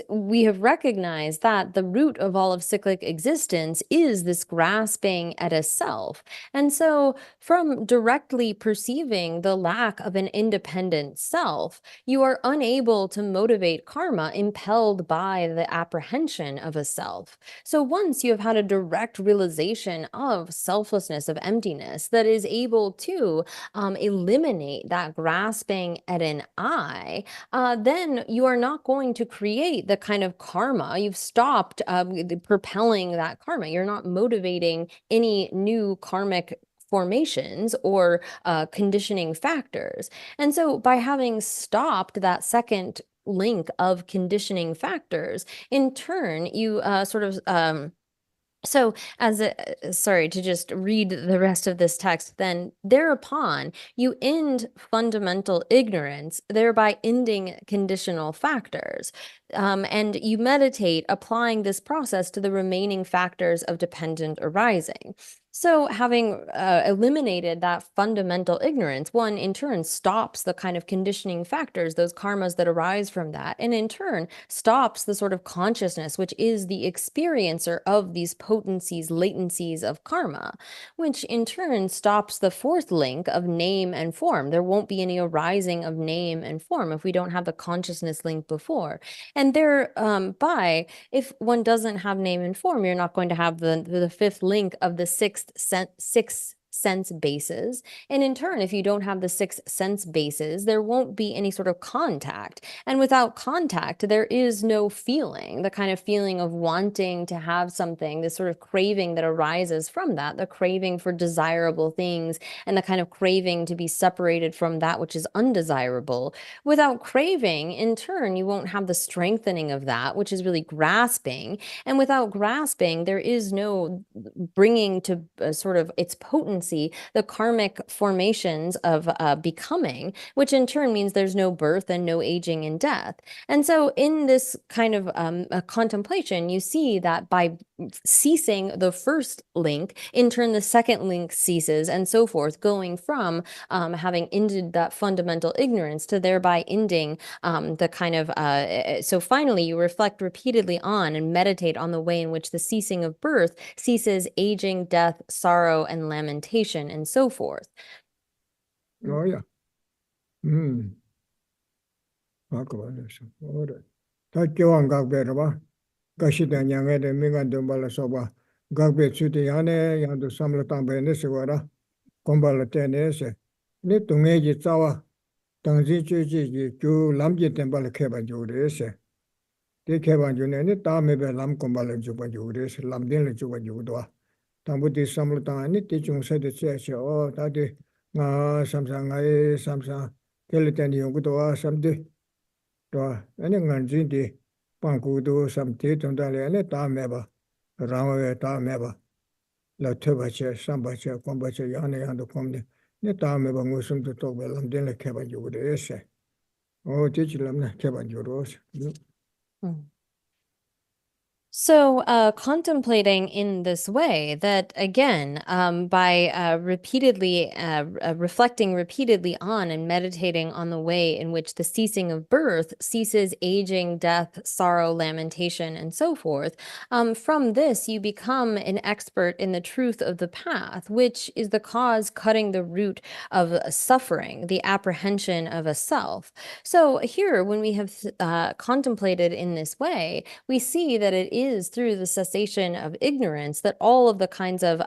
we have recognized that the root of all of cyclic existence is this grasping at a self. And so from directly perceiving the lack of an independent self, you are unable to motivate karma impelled by the apprehension of a self. So once you have had a direct realization of selflessness, of emptiness, that is able to eliminate that grasping at an I, then you are not going to create the kind of karma. You've stopped propelling that karma. You're not motivating any new karmic formations or conditioning factors. And so by having stopped that second link of conditioning factors, in turn, you so sorry to just read the rest of this text, then thereupon you end fundamental ignorance, thereby ending conditional factors. And you meditate applying this process to the remaining factors of dependent arising. So having eliminated that fundamental ignorance, one in turn stops the kind of conditioning factors, those karmas that arise from that, and in turn stops the sort of consciousness, which is the experiencer of these potencies, latencies of karma, which in turn stops the fourth link of name and form. There won't be any arising of name and form if we don't have the consciousness link before. And thereby, if one doesn't have name and form, you're not going to have the fifth link of the six sense bases. And in turn, if you don't have the 6 sense bases, there won't be any sort of contact. And without contact, there is no feeling, the kind of feeling of wanting to have something, this sort of craving that arises from that, the craving for desirable things and the kind of craving to be separated from that which is undesirable. Without craving, in turn, you won't have the strengthening of that, which is really grasping. And without grasping, there is no bringing to sort of its potency the karmic formations of becoming, which in turn means there's no birth and no aging and death. And so in this kind of contemplation, you see that by ceasing the first link, in turn the second link ceases, and so forth, going from having ended that fundamental ignorance to thereby ending the kind of, so finally you reflect repeatedly on and meditate on the way in which the ceasing of birth ceases aging, death, sorrow, and lamentation, and so forth. Oh, yeah. Alright. Takiwan Gagberaba, Gashida Yangade Mingan Dumbala Soba, Gagbe Suti Yane, Yandu Samlatang Beneswara, Kumbala Tenese, Nitungeji Tawa, Tangzi Chuji, Ju Lamji Tembala Keba Jurese. They Keba Junani, Tamebe Lam Kumbala Juba Jures, Lamdin Juba Judua. Tambuti Samlatang, Nitichung said the church, oh, Tadi, Samsang, Samsang, Kelitan Yungutua, someday. Any Ganjindi, Pankudu, some Titundali, and a Tameba, Rama Tameba, La Tubache, Sambache, Combache, Yana and the Comde, Netameba Musum to talk well, and then a cabin you would essay. Oh, teach them cabin you rose. So contemplating in this way that, again, by repeatedly reflecting repeatedly on and meditating on the way in which the ceasing of birth ceases aging, death, sorrow, lamentation, and so forth, from this you become an expert in the truth of the path, which is the cause cutting the root of suffering, the apprehension of a self. So here, when we have contemplated in this way, we see that it is through the cessation of ignorance that all of the kinds of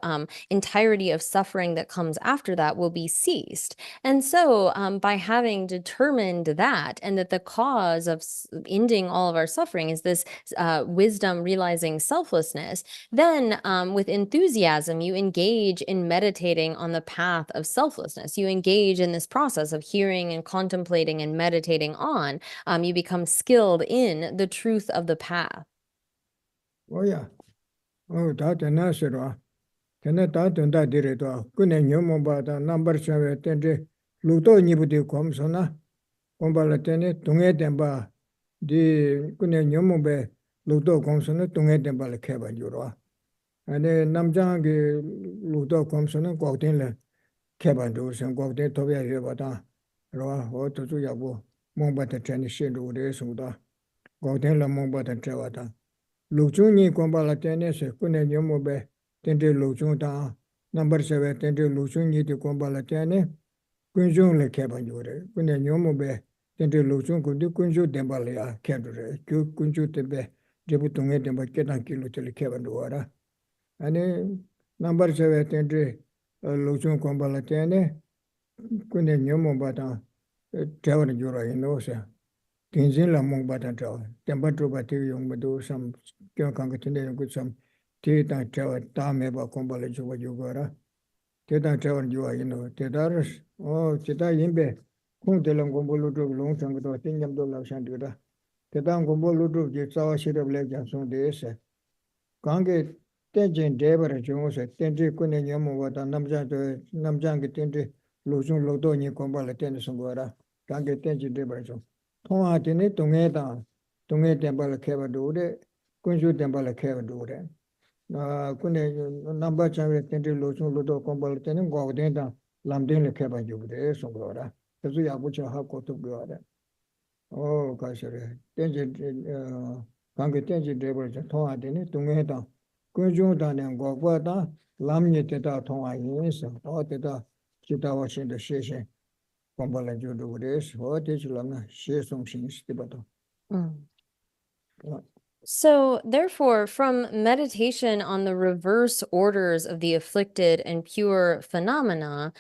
entirety of suffering that comes after that will be ceased. And so by having determined that, and that the cause of ending all of our suffering is this wisdom realizing selflessness, then with enthusiasm, you engage in meditating on the path of selflessness. You engage in this process of hearing and contemplating and meditating on. You become skilled in the truth of the path. Oh, yeah. Oh, that and Nasira. Tene ta tunda dire to kune nyomo ba da number 7 tende luto nyibuti komsona kombala tene tunge temba di kune nyomo be luto komsona tunge temba le kheba juro ane namjang ge luto komsona kokten le kheba do sen kokten to ya ye ba da ro ho to zu ya bo mongba de tene shin ru de su da kokten la mongba de trewa da luchuni kombala tene se kune nyomo be tende luchun da number 7 tende luchuni de kombala tene kunjung le kheba jure kune nyomo be tende luchun ku di kunju demba le ya khedure ku kunju tebe debu tunge demba kedan kilo tele kheba duara ane number 7 tende luchun kombala tene kune nyomo ba da tewa jura ino se tinjin la mong ba da tewa demba truba te yong ba do sam kyo kang tende ku sam te ta tewa ta me ba kombala juba jugara te ta tewa jua ino te daras o te ta yimbe kung te lang gombo lu tu long sang to tinjam do la shan de da te ta gombo lu tu je sawa shirab le jan song de se kange tenjin debar jung se tenji kune nyamu wa da namjang ge tenji lu jung lo do ni kombala ten song gora kange tenji debar jung thong a tene tunge tembal kheba do de kunju tembal kheba do de kune namba chawe tende lochung lodo kombal tene gwa den da lamden le kheba jubde songora tezu ya bucha ha ko tu gwa da o ka shere tenje kange tenje debor ja thwa de ne tunghe da kunjung da ne gwa gwa da lamnye te da thwa yin sa o te da chita wa shin de she she kombal ju do de so te chulam na she song shin sti ba to So, therefore, from meditation on the reverse orders of the afflicted and pure phenomena,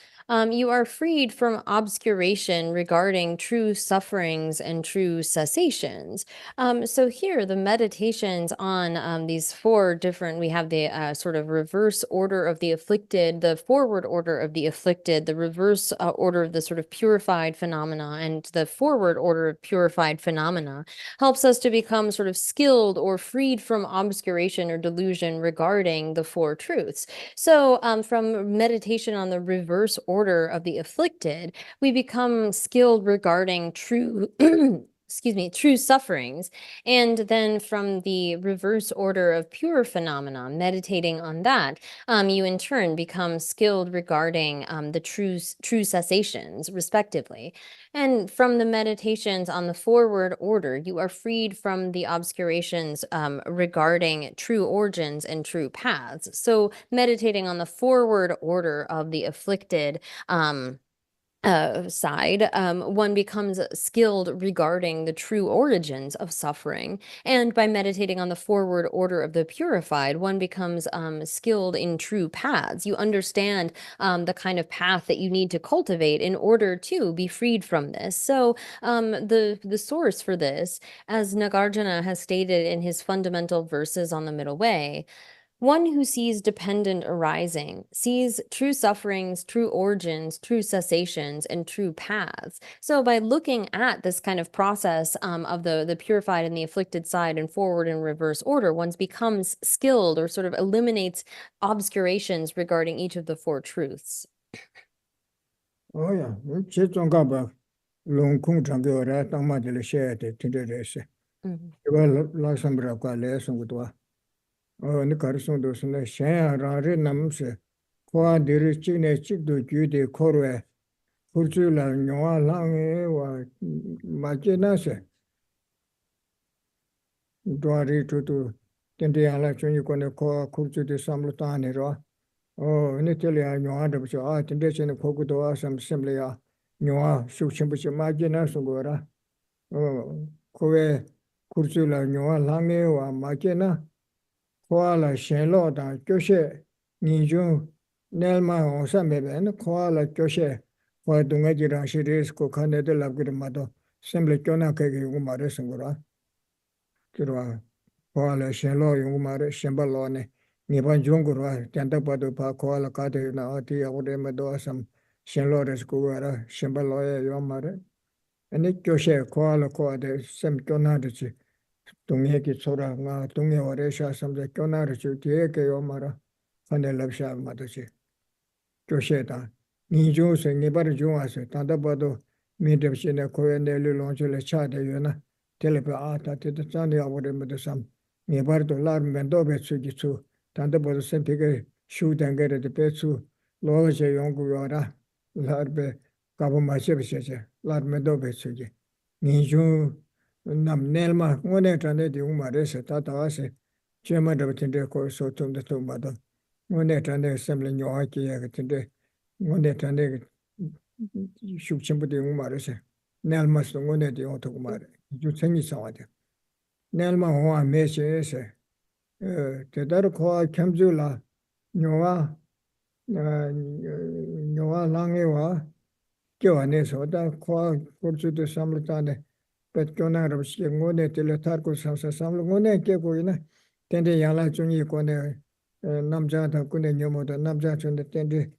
you are freed from obscuration regarding true sufferings and true cessations. So, here, the meditations on these four different, we have the sort of reverse order of the afflicted, the forward order of the afflicted, the reverse order of the sort of purified phenomena, and the forward order of purified phenomena helps us to become sort of skilled or freed from obscuration or delusion regarding the four truths. So, from meditation on the reverse order of the afflicted, we become skilled regarding true. Excuse me, true sufferings. And then from the reverse order of pure phenomena, meditating on that, you in turn become skilled regarding the true cessations, respectively. And from the meditations on the forward order, you are freed from the obscurations regarding true origins and true paths. So, meditating on the forward order of the afflicted side, one becomes skilled regarding the true origins of suffering. And by meditating on the forward order of the purified, one becomes skilled in true paths. You understand the kind of path that you need to cultivate in order to be freed from this. So the source for this, as Nagarjuna has stated in his fundamental verses on the middle way, one who sees dependent arising, sees true sufferings, true origins, true cessations, and true paths. So by looking at this kind of process of the purified and the afflicted side in forward and reverse order, one becomes skilled or sort of eliminates obscurations regarding each of the four truths. oh yeah che zong ga ba long kung chang ge ra tang ma de le she de tinde de se ba la sam bra kwa le song gu twa ni kar song do se ne shen ra re nam se kwa de ri chi ne chi do ju de ko re pu chu la nyo wa lang e wa ma che na se do ri tu tu tinde ya la chu ni ko ne ko ku chu de sam lu ta ne ro ni te le ya nyo wa de bu cha tinde che ne ko gu do sam sim le ya nyo wa shu chen bu che ma che na song go ra kowe kursu la nyowa lange wa make na kowa la shen lo da kyoshe nijun nel ma onsa mebe na kowa la kyoshe kowa dunga jirang shi res ko kane de labgiri mato semble kyona kege yungu mare sengura kirwa kowa la shen lo yungu mare shenpa lo ne nipan jungurwa tenta padu pa kowa la kate na ati yagude mado asam shen lo res kuwara shenpa lo ya yuwa mare ane kyoshe kowa la kowa de sem kyona richi 동해 기초라 나 동해 오래샤 섬제 교나르 주 뒤에 개요 말아 Fanelabsha Matoshi, Josheta, Ninjus and Nibar Juas, Tandabado, Midabshina, Koyanelli Lonjula Chada, Yuna, Telepa to the Sunday over the Sam, Nibardo Lar Mendobe Sugitu, Tandabado Sempige, shoot and get at the Petsu, Loja Yonguara, Larbe, Kabuma Lar Mendobe Sugi, Ninju. Nam Nelma, one eternity, Umarese, Tatawase, Gemma of Tinde Corso to the Tumbado, one eternity assembling your Aki, one eternity Shukchimbudi Umarese, Nelma, the one at the Otomare, you sing it out. Nelma, who I may say, the Darko Kamzula, Noa, Noa Langewa, Joannes, or that call to the Samlatane. But Gona of Shingone Teletarco Sasa Samlone Kekoina, Tende Yala Jungi Kone, Namjata Kune Yomo, the Namjat and the Tende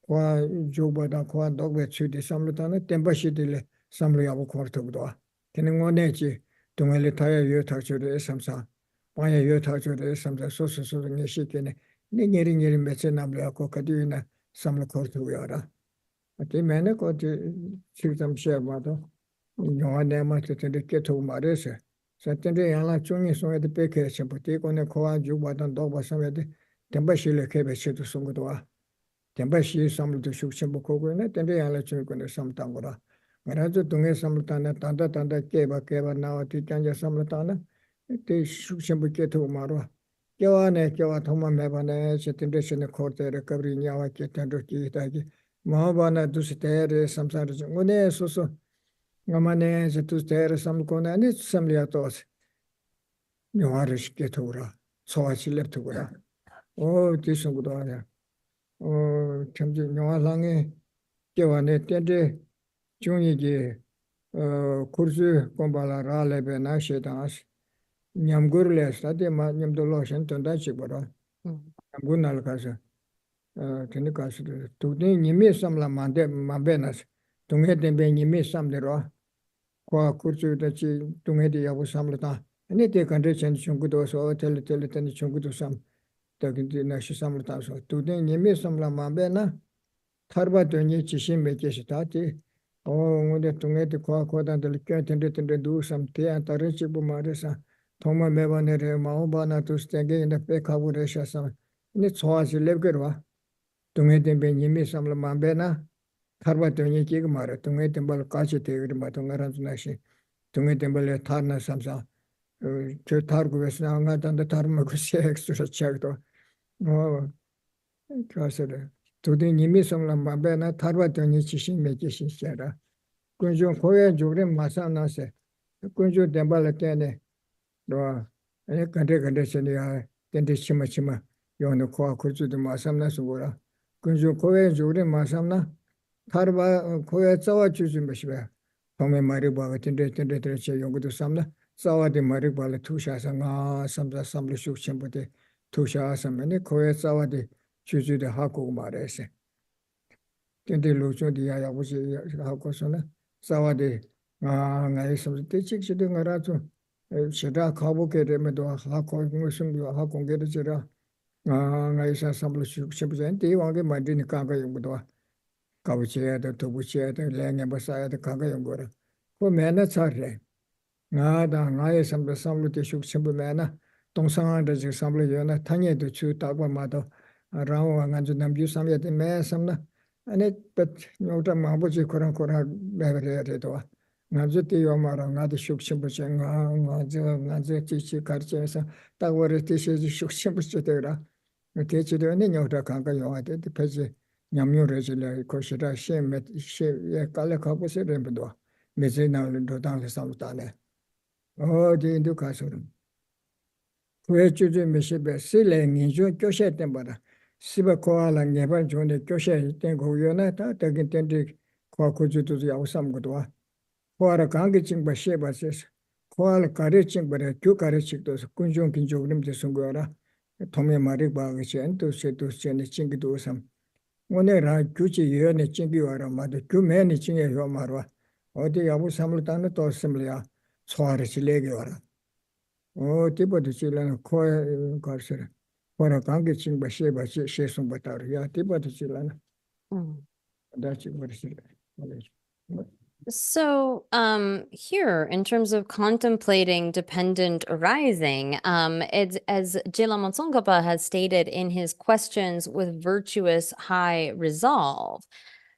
Qua Juba da Qua Dogwet Sudi Samlutana, Tembashidile, Samli of Quartogdoa. Teningonechi, Tungelitaya Yotacho de Samsa, Paya Yotacho de Samsa, Sosa Nishikine, Ningering in Metsenabla Cocadina, Samla Cortuara. But the man got to see some share water. Your name to the Keto Marese. Saturday, Ala Chung is on the vacation, but take on the car, you want on dog was somebody. Tembashile Kebes to Sungodoa. Tembashi is some to shoot Shimbokonet, and they are going to some Tangora. When I do Samutana, Tanda, Keva, now at Titania Samutana, they shoot Shimbuketo Maro. Joanne, Joatoma Mevane, Setimation Court, recovery Yawa Ketando Kitagi. Mahabana Dusiter, some sort of one so. Gamane is to stare some con and it's some liatos. You are a sketura, so I left to go. Oh, this is good. Oh, Champion Lange, Giovanni Tende, Junigi, Kurzu, Gombala, Rale, Benashetas, Nyamgurle, Stadi, Nyam Doloshan, Tondachibara, Gunal Casa, Tenicas, to Nimi Samla Mande, Mabenas, to get them being Yimi Sam the Raw. Qua Kurzu that she Tungedi Yabu Samlata, and it take condition Chungudo, so tell it and Chungudu Sam, taking the Nashi Samlata. So today, you miss some Lamabena, Tarba Tony Chishim Mekeshitati, oh, the Tungeti Qua and the cat and do some tea and Tarichibu Marisa, Toma Mevanere, Maubana to stay in the Pekaburesha Sam, and it's how she live good. Tungeti Ben Yimi Sam Lamabena. Tarba Tony Kigmara, Tunga Temple Kachi, Matungaran Nashi, Tunga Temple Tarna Samsa, Targus now not on the Tarmagus extra checked. Oh, Castle. Today, Nimisum Lambabena, Tarba Tony Chishin Mekishin Shara. Kunjo Koya Jurim Masana se, Kunjo Tembalatene, Doa, and a country condition, Chima, you on the Koa Kurzu de Masamna Sugura. Kunjo Koya Jurim Masamna. Tarba Koya Zawa choosing Bashba. Tome Mariba, attended Yongo Samna, Zawa de Mariba, Tusha Sanga, Samsa Samla Shukshambote, Tusha Samani, Koya Zawa de Chuzu de Haku Marese. Tende Lucio de Ayabusi Hakosona, Zawa de Naisam, the chicks doing a rato, Shada Kabuke, Medo, Hako, Musum, Hakon get a Jera, Naisa Samla Shukshambote, they won't get my dinner Kanga Yongodoa. Kabuchia, the Tobuchia, the Lang and Basaya, the Kagayangora. For Mana Sarre. Nada, I some the Samlu Shuk Simple Mana, Tongsang, the Samla Yona, Tanya, the Chu Tagwa Mato, around and Nambu Samia, the Maya Samna, and it, but no time Mabuji Koran Beverly. Nazuti Yomara, not Shuk Simple Chang, Nazi Karchesa, that were a teacher, Shuk Simple Cetera. The teacher, the Nino Kanga, the Pezi. Yamu Regula, Koshira, Shem, Kalakopos, Rembedo, Mezina, Dodan Samtane. Oh, the Inducasur. Where children may be silly, enjoy Geshe Tembara. Siba Koala, never joined the Geshe, Tengo Yonata, taking Tendik, Kwakuju to the Awesome Godwa. For a Kangaching by Sheba says, Koala Karaching, but a two Karachik, those Kunjung Kinjogrim de Sungora, Tommy Mariba, and to say to send a chink to some. One era, Kuchi, Yon, Chingiwara, Mother, too many Chinga Yomarwa, or the Abu Samlutana to Assemblia, Swarich Legiora. Oh, Tipo de Chilan, Coy Corsair. Kora kange chingba sheba she sumba taru ya tiba to chilana. Dachi varsila. So, here, in terms of contemplating dependent arising, it's, as Jela Tsongkhapa has stated in his questions with virtuous high resolve.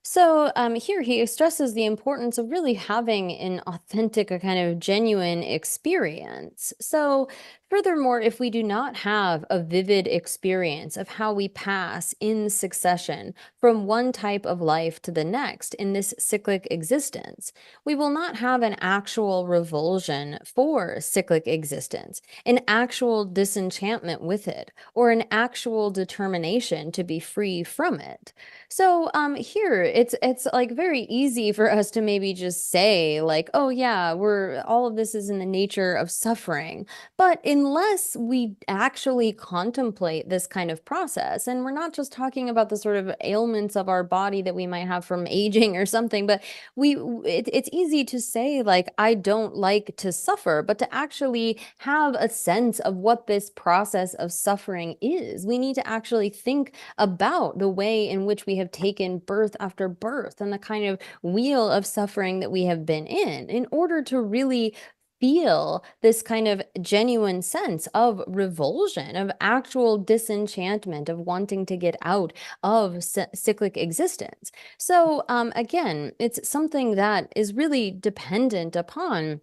So here he stresses the importance of really having an authentic, a kind of genuine experience. So furthermore, if we do not have a vivid experience of how we pass in succession from one type of life to the next in this cyclic existence, we will not have an actual revulsion for cyclic existence, an actual disenchantment with it, or an actual determination to be free from it. So here it's like very easy for us to maybe just say like, oh yeah, all of this is in the nature of suffering. But unless we actually contemplate this kind of process, and we're not just talking about the sort of ailments of our body that we might have from aging or something, but it's easy to say like, I don't like to suffer, but to actually have a sense of what this process of suffering is, we need to actually think about the way in which we have taken birth after birth and the kind of wheel of suffering that we have been in order to really feel this kind of genuine sense of revulsion, of actual disenchantment, of wanting to get out of cyclic existence. So again, it's something that is really dependent upon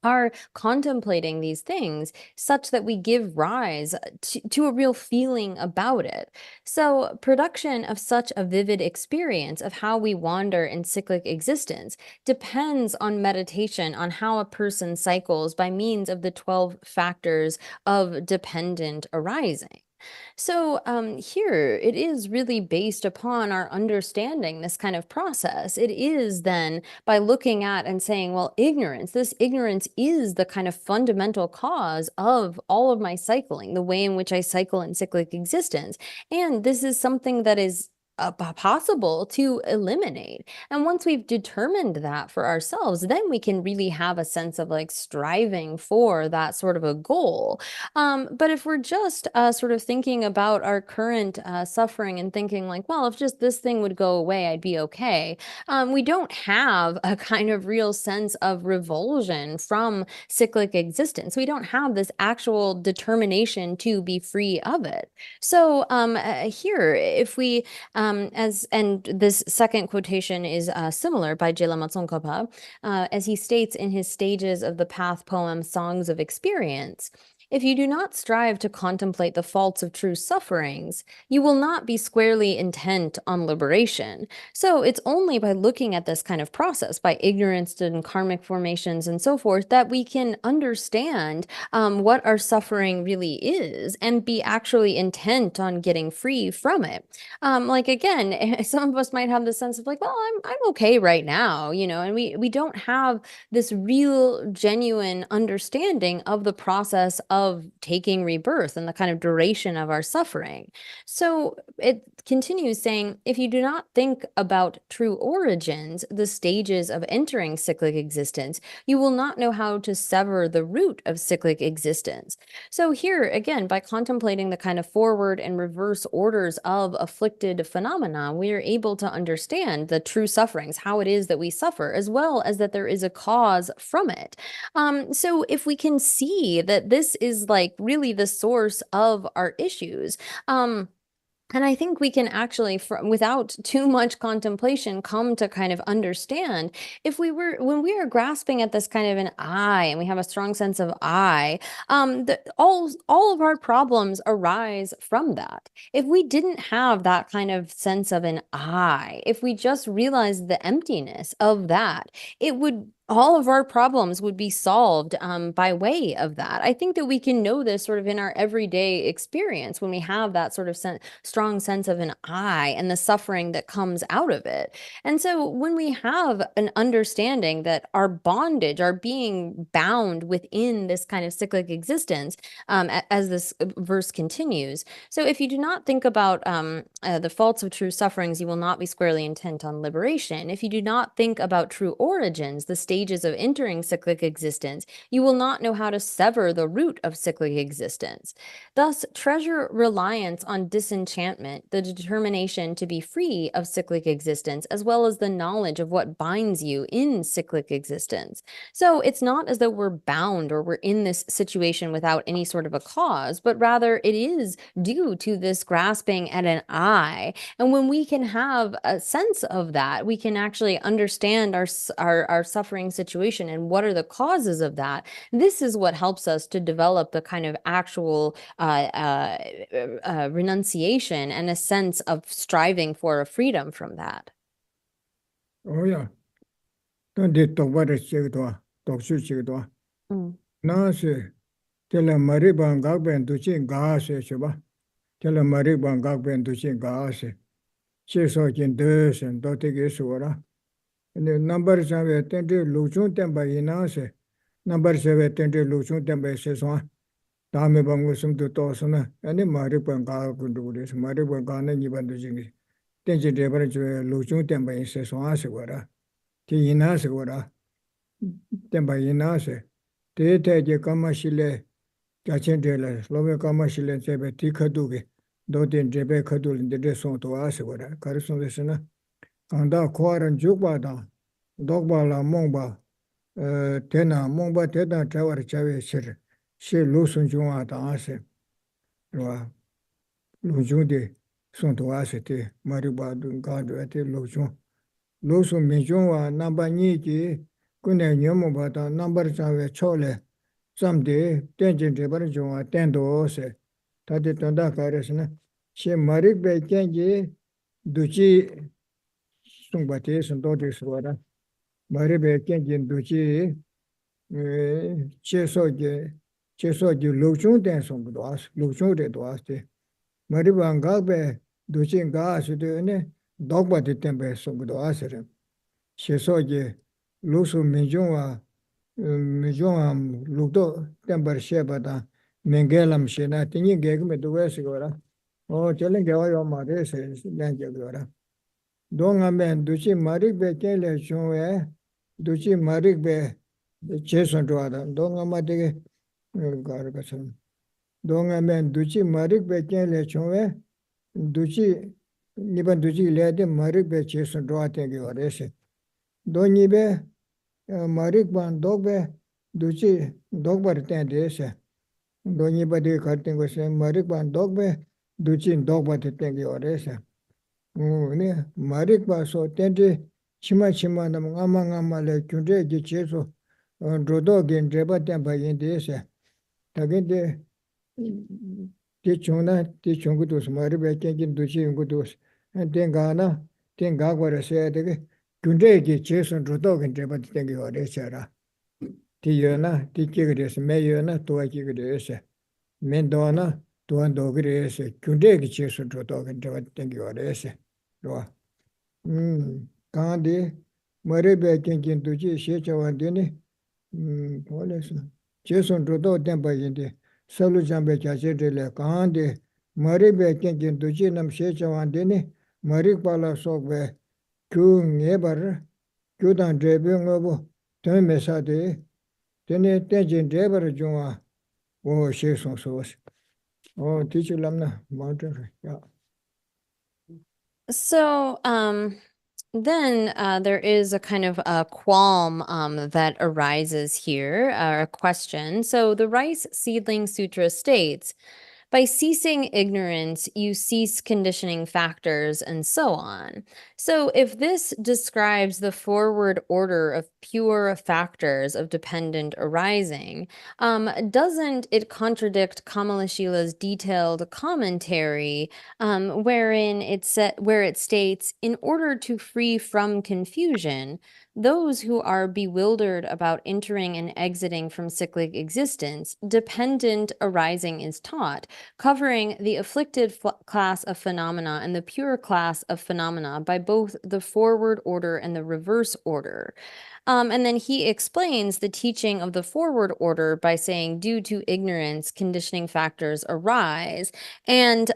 are contemplating these things such that we give rise to a real feeling about it. So production of such a vivid experience of how we wander in cyclic existence depends on meditation on how a person cycles by means of the 12 factors of dependent arising. So here it is really based upon our understanding this kind of process. It is then by looking at and saying, well, this ignorance is the kind of fundamental cause of all of my cycling, the way in which I cycle in cyclic existence. And this is something that is possible to eliminate. And once we've determined that for ourselves, then we can really have a sense of like striving for that sort of a goal. But if we're just sort of thinking about our current suffering and thinking like, well, if just this thing would go away, I'd be okay. We don't have a kind of real sense of revulsion from cyclic existence. We don't have this actual determination to be free of it. So here, if we and this second quotation is similar by Jela Tsongkhapa, as he states in his Stages of the Path poem, Songs of Experience. If you do not strive to contemplate the faults of true sufferings, you will not be squarely intent on liberation. So it's only by looking at this kind of process, by ignorance and karmic formations and so forth, that we can understand what our suffering really is and be actually intent on getting free from it. Like again, some of us might have the sense of like, well, I'm okay right now, and we don't have this real genuine understanding of the process of taking rebirth and the kind of duration of our suffering. So it continues saying, if you do not think about true origins, the stages of entering cyclic existence, you will not know how to sever the root of cyclic existence. So here again, by contemplating the kind of forward and reverse orders of afflicted phenomena, we are able to understand the true sufferings, how it is that we suffer, as well as that there is a cause from it. So if we can see that this is like really the source of our issues, and I think we can actually, without too much contemplation, come to kind of understand when we are grasping at this kind of an I, and we have a strong sense of I, all of our problems arise from that. If we didn't have that kind of sense of an I, if we just realized the emptiness of that, all of our problems would be solved by way of that. I think that we can know this sort of in our everyday experience when we have that sort of strong sense of an I and the suffering that comes out of it. And so when we have an understanding that our bondage, our being bound within this kind of cyclic existence, as this verse continues. So if you do not think about the faults of true sufferings, you will not be squarely intent on liberation. If you do not think about true origins, the state stages of entering cyclic existence, you will not know how to sever the root of cyclic existence. Thus, treasure reliance on disenchantment, the determination to be free of cyclic existence, as well as the knowledge of what binds you in cyclic existence. So it's not as though we're bound or we're in this situation without any sort of a cause, but rather it is due to this grasping at an I. And when we can have a sense of that, we can actually understand our suffering situation and what are the causes of that. This is what helps us to develop the kind of actual renunciation and a sense of striving for a freedom from that. Oh yeah. Don't they talk about it, talk to Now say, tell a Mariban Gagben to chin gas, Shaba. Tell a Mariban Gagben to chin gas. She saw in this and don't take it sora. And the numbers have attended Luchun Temba Inase. Numbers have attended Luchun Temba Saison. Dame Bangusum to Tosana, and the Mariban Gag could do this. Mariban Gana Niban to Jimmy. Then she never Luchun Temba in Saison Asagora. Tinasagora. Temba Inase. Te je kamashile jachendela love kamashile jebe tikaduge doden jebe kadul de son to aswara karson desna kanda khoran jugba da dogba la mongba tena mongba tena tawar chawe shir she lusun junga da ase wa lujunde son to ase te mariba dun gadu ate lujun lusun minjunwa namba ni ji kunne nyomo bata number chawe chole someday tenjin de bar jonga tendo se tade tanda karesna she marik be kenji duchi sungbate sundo de swara marik be kenji duchi cheso ge lochung den song dos lochung de dos de marik banga be duchi ga su de ne dogba de tembe song dos re cheso ge lusu minjungwa Mijong Lugdo Temper Shebata Mengelam Shena Tini gave me to Wesigora. Oh, telling Gawa Mares, Langagora. Donga men Duchi Marik Be Kele Chonwe, Duchi Marik Be Jason Dwada, Donga Made Gargason. Donga men Duchi Marik Be Kele Chonwe, Duchi Niban Duchi led Marik Be Jason Dwada Gores. Donibe. Marik ban dogbe duchi dogbar ten dese doni bade karten go se marik ban dogbe duchi dogba te ten ge orese ne marik ba so tende chima na ngama le kunde ge cheso rodo gen dreba ten ba yen dese tagende te chungu dos marik ba ken duchi ngu dos ten ga gore se de kunde ge cheso rodo gen dreba ten ge orese ra Tiana, Tikigres, Mayana, Toakigres, Mendona, Tuandogres, Kundegi Chesu to talk and thank you, Ores. Kandi, Maribe Kinkin to Checha and Dini, Cheson to talk them by Indi, Salujambe Chachele, Kandi, Maribe Kinkin to Chinam Checha and Dini, Maripala Sogbe, Kung Eber, Kudan Drebing Temesade. Tene tenjin debar junga o she son sos. Oh, teacher lamna mountain. Yeah. So, then there is a kind of a qualm that arises here, or a question. So the Rice Seedling Sutra states, by ceasing ignorance, you cease conditioning factors, and so on. So if this describes the forward order of pure factors of dependent arising, doesn't it contradict Kamalashila's detailed commentary, wherein where it states, in order to free from confusion, those who are bewildered about entering and exiting from cyclic existence, dependent arising is taught, covering the afflicted class of phenomena and the pure class of phenomena by both the forward order and the reverse order. And then he explains the teaching of the forward order by saying, due to ignorance, conditioning factors arise. And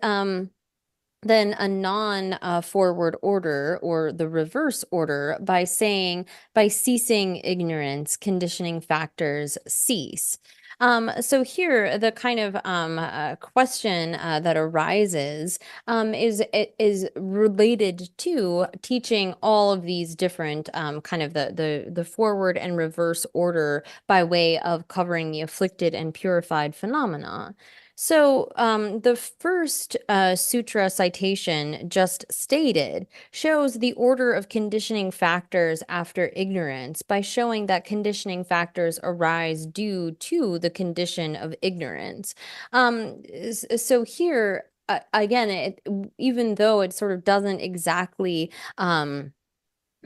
then a non-forward order or the reverse order by ceasing ignorance, conditioning factors cease. So here, the kind of question that arises is related to teaching all of these different kind of the forward and reverse order by way of covering the afflicted and purified phenomena. So the first sutra citation just stated shows the order of conditioning factors after ignorance by showing that conditioning factors arise due to the condition of ignorance. So here, again, even though it sort of doesn't exactly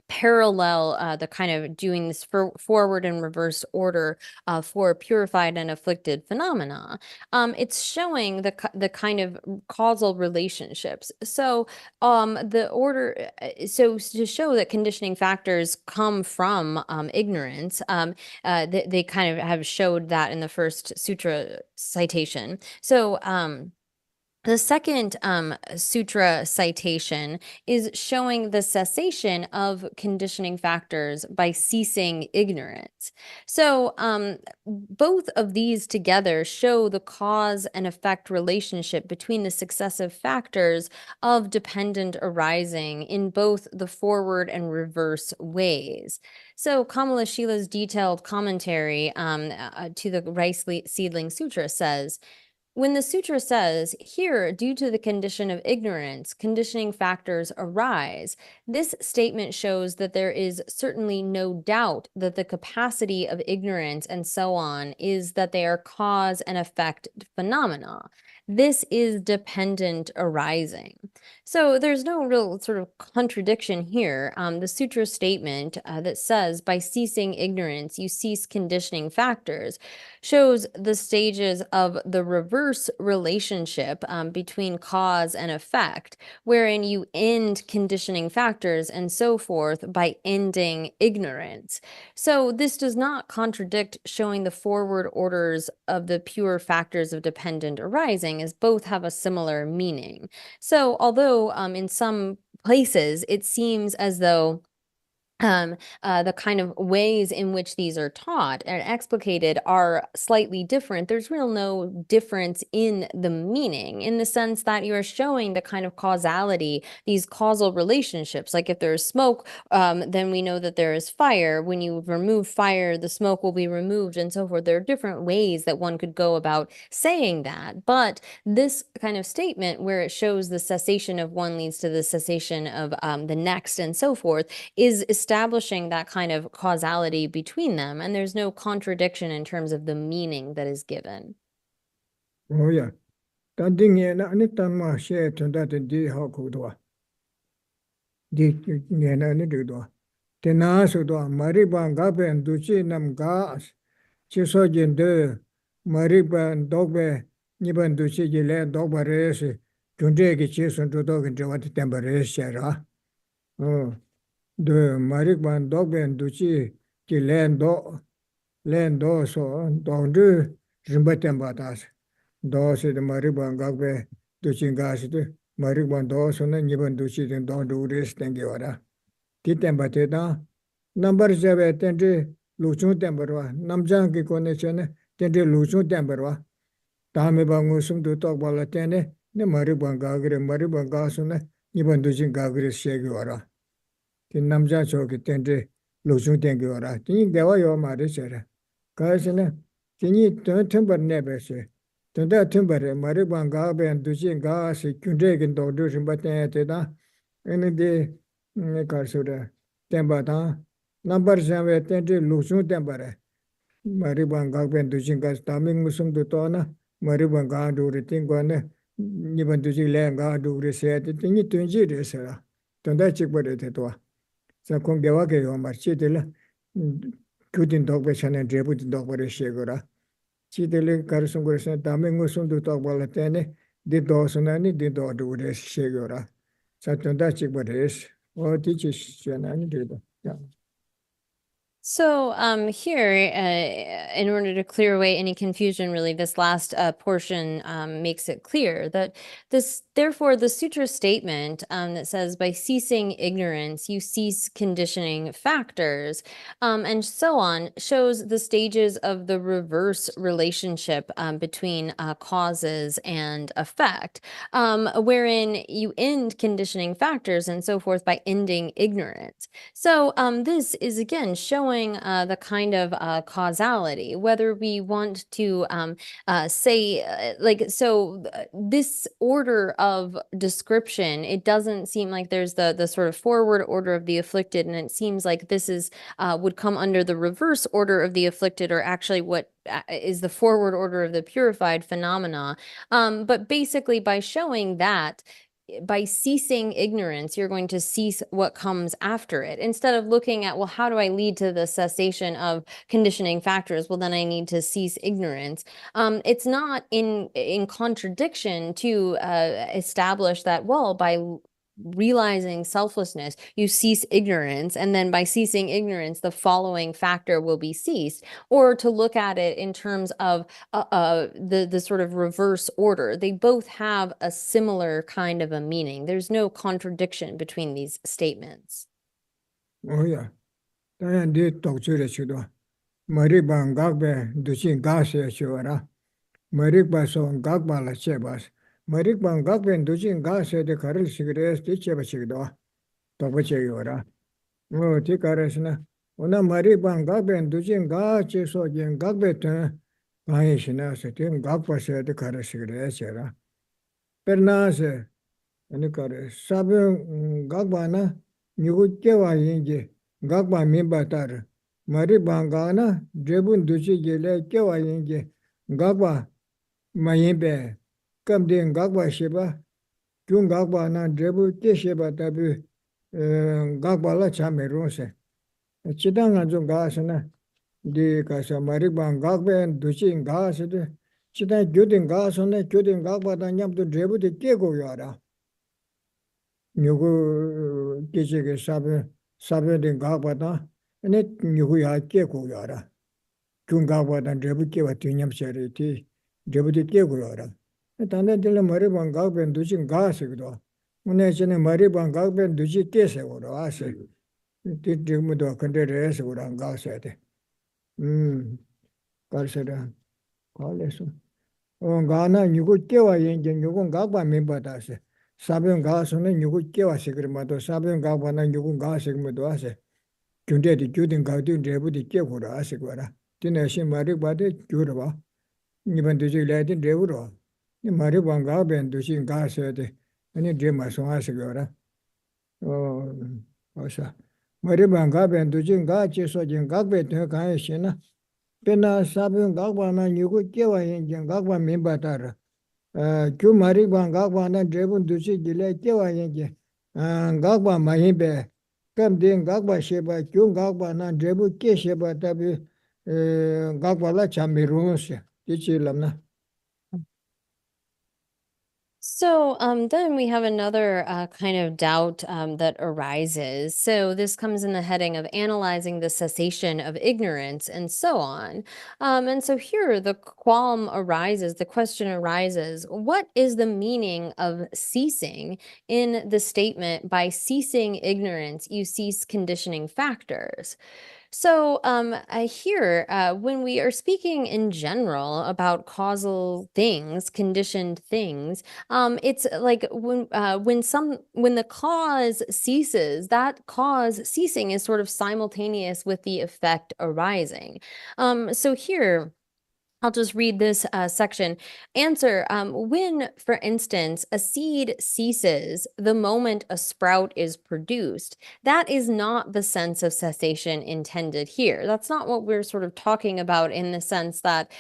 parallel the kind of doing this forward and reverse order for purified and afflicted phenomena, it's showing the kind of causal relationships. So the order, so to show that conditioning factors come from ignorance, they kind of have showed that in the first sutra citation. So the second sutra citation is showing the cessation of conditioning factors by ceasing ignorance. So both of these together show the cause and effect relationship between the successive factors of dependent arising in both the forward and reverse ways. So Kamala Shila's detailed commentary to the Rice Seedling Sutra says, when the sutra says, here, due to the condition of ignorance, conditioning factors arise, this statement shows that there is certainly no doubt that the capacity of ignorance and so on is that they are cause and effect phenomena. This is dependent arising. So there's no real sort of contradiction here. The sutra statement that says, by ceasing ignorance, you cease conditioning factors, shows the stages of the reverse relationship between cause and effect, wherein you end conditioning factors and so forth by ending ignorance. So this does not contradict showing the forward orders of the pure factors of dependent arising, as both have a similar meaning. So although in some places it seems as though the kind of ways in which these are taught and explicated are slightly different, there's real no difference in the meaning, in the sense that you are showing the kind of causality, these causal relationships. Like if there's smoke, then we know that there is fire. When you remove fire, the smoke will be removed and so forth. There are different ways that one could go about saying that. But this kind of statement where it shows the cessation of one leads to the cessation of the next and so forth is establishing that kind of causality between them, and there's no contradiction in terms of the meaning that is given. Oh yeah. Tanding na ani tanma she tunda di ha ku do. Di na ni do. Tena so do mari bang ga ben du chi nam ga chi so jin de mari ban dog be ni ban du chi ji le dog ba re se junde ge chi so do ge de wa tem ba re se ra. Oh. De mari ban dog ben du chi ji len do so dong de rimba tem ba da se. Do se de mari ban ga be du chi ga se de mari ban do so na ni ban du chi de dong du re se ten ge wa ra. Ti tem ba te da number 7 ten de lu chung tem ba wa nam jang ge ko ne che ne ten de lu chung tem ba wa da me ba ngu sum du tok ba la ten ne mari ban ga so na ni ban du chi ga ge se ge wa ra. Tin namja choki tende lochung tengi wara. Tini dewa yo ma re chere. Kaya se ne, tini tumbar nebe se. Tunda tumbar re, mari bang ga ben duchi ga se kyunre kin do du shimba tenye te da. Eni de, ne kar su re, tenpa ta. Nambar shanwe tende lochung tenpa re. Mari bang ga ben duchi ga se tami ngusum du to na. Mari bang ga du re tingwa ne. Niban duchi len ga du re se te. Tini tunji re se ra. Tunda chikpa re te towa. Sa kong dewa ke yo mar chi de la kutin dog be chane drebu tin dog bare she gora chi de le kar sung gora sa dame ngo sung du dog bala tene de do suna ni de do du re she gora sa tunda chik bare o ti chi shena ni de do ya So here, in order to clear away any confusion, really, this last portion makes it clear that therefore, the sutra statement that says, by ceasing ignorance, you cease conditioning factors, and so on, shows the stages of the reverse relationship between causes and effect, wherein you end conditioning factors and so forth by ending ignorance. So this is again showing the kind of causality, whether we want to say this order of description, it doesn't seem like there's the sort of forward order of the afflicted, and it seems like this is would come under the reverse order of the afflicted, or actually what is the forward order of the purified phenomena. But basically by showing that by ceasing ignorance, you're going to cease what comes after it. Instead of looking at, well, how do I lead to the cessation of conditioning factors? Well, then I need to cease ignorance. It's not in contradiction to establish that, well, by realizing selflessness, you cease ignorance, and then by ceasing ignorance, the following factor will be ceased. Or to look at it in terms of the sort of reverse order. They both have a similar kind of a meaning. There's no contradiction between these statements. Oh yeah. Then they talk to the children. Maribang Gagbe, Duchin Gase Shura. Maribba son Gagba la Chebas. Maribang Gagbe and Duchin Gase, the Karel Sigres, the Chebachigdo. Topachegora. Oh, Tikaresna. Una Maribang Gagbe and Duchin Gache so Jen Gagbe. Gaishina, Satin Gagpa said the Karel Sigres. Pernase. And the Sabin Gagbana, you Kewa Yinji, Gagba Mimbatar, Maribangana, Jebun Duchi Gile Kewa Yinji, Gagba Mayimbe, Kamdin Gagba Shiba, Jun Gagbana, Jebu Kisheba Tabu, Gagbala Chamerose. Chidanga Jungasana, the Casa Maribang Gagbe and Duchi Gas, Chida Judin Gas on the Judin Gagba Danyam to Jebu the Kego Yara. Nugu Kichig Sabe de Gabata, and it Nuguya Kekuyara. Jungabata and Jebuki Tinyam Charity, Jebuti Kekuyara. And then the Mariban Gab and Duchin Gasigdo. When I send a Mariban Gab and Duchi Kese or Ase, it did Jimudo Contreras or Angasete. Garseda, Collison. On Ghana, you could kill a engine, you won't Gaba Mimbatase. Sabin Gasson, you could kill a secretario, Sabin Gabana, you could gas Sigmadoase. Junde di Judin Gaudin Jebu di Kekura Asiguara. Tinasi Maribade, Jurava. Even to the Latin Devuro. In Mariban Gaben, to see Gasete, and it dream as on Asigora. Oh, Osa. Mariban Gaben, to Jin Gachi, so Jin Gabe to Kaishina. Pena Sabin Gabana, you could kill a engine Gaba Mimbatara. Jumari Bangabana Jebun Duci Gile Kewa Yenge, Gagba Mahimbe, Kamdin Gagba Sheba, Jun Gagbana, Jebu Kesheba Tabi, Gagbala Chamirunse, Ichilamna. So then we have another kind of doubt that arises. So this comes in the heading of analyzing the cessation of ignorance and so on. And so here the qualm arises, the question arises, what is the meaning of ceasing in the statement, by ceasing ignorance, you cease conditioning factors? So here, when we are speaking in general about causal things, conditioned things, it's like when the cause ceases, that cause ceasing is sort of simultaneous with the effect arising. So here, I'll just read this section. Answer, when, for instance, a seed ceases the moment a sprout is produced, that is not the sense of cessation intended here. That's not what we're sort of talking about in the sense that,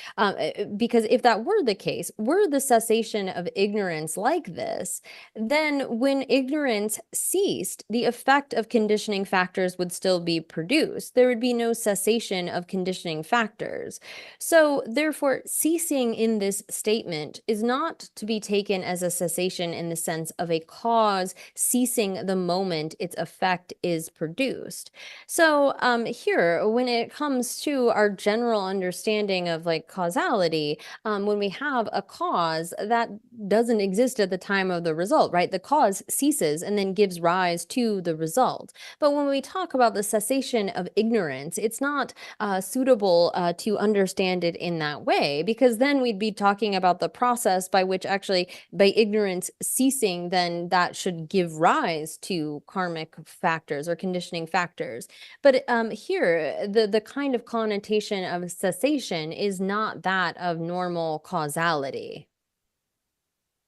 because if that were the case, were the cessation of ignorance like this, then when ignorance ceased, the effect of conditioning factors would still be produced. There would be no cessation of conditioning factors. So therefore, therefore, ceasing in this statement is not to be taken as a cessation in the sense of a cause ceasing the moment its effect is produced. So here, when it comes to our general understanding of like causality, when we have a cause that doesn't exist at the time of the result, right? The cause ceases and then gives rise to the result. But when we talk about the cessation of ignorance, it's not suitable to understand it in that way, because then we'd be talking about the process by which actually, by ignorance ceasing, then that should give rise to karmic factors or conditioning factors. But here, the kind of connotation of cessation is not that of normal causality.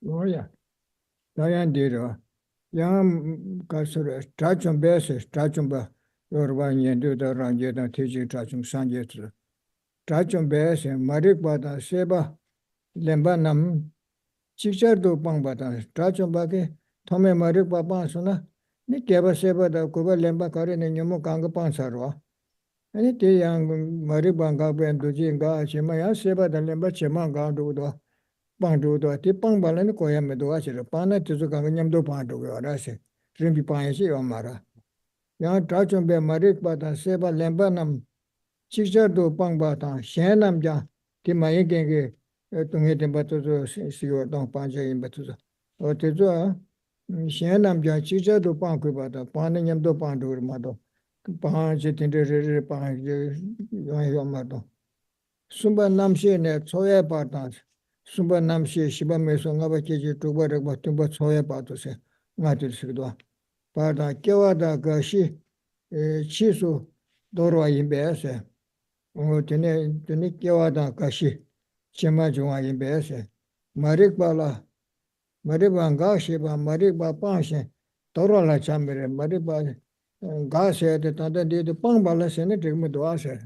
Oh yeah. Dayan diro. Yang kasur trachum bese trachum ba yorba nyendu da ranje da teji trachum sanje tsu. Trachum bese marik ba da seba lemba nam chikchar do pang ba da trachum ba ke thome marik ba pa suna ni keba seba da kuba lemba kare ne nyomo kang pa sarwa. Ani te yang marik ba ga ben do ji ga chema ya seba da lemba chema ga do do. Pang do do ti pang ba len ko ya me do a chira pa na tu ga nyam do pa do ga ra se rim bi pa ya si yo mara ya tra chom be marik ba ta se ba lemba nam chikchar do pang ba ta shen nam ja ti ma ye ge ge tu nge tem ba tu si yo dong pa je yin ba tu o te zo shen nam ja chikchar do pang ko ba ta pa na nyam do pa do ma do pa je tin de re pa je yo ma do sumba nam she ne choya pa ta sumba namshi shiba meso ngaba keji tukba rakba tumba tsoya pato se ngati sikidwa. Parda kewa da gashi chi su dorwa yinbe se. Tene kewa da gashi chima chunga yinbe se. Marikba la, marikba nga shiba, marikba pangshe, dorwa la chambere, marikba ga se de tanda de pangba la se ne tikme doa se.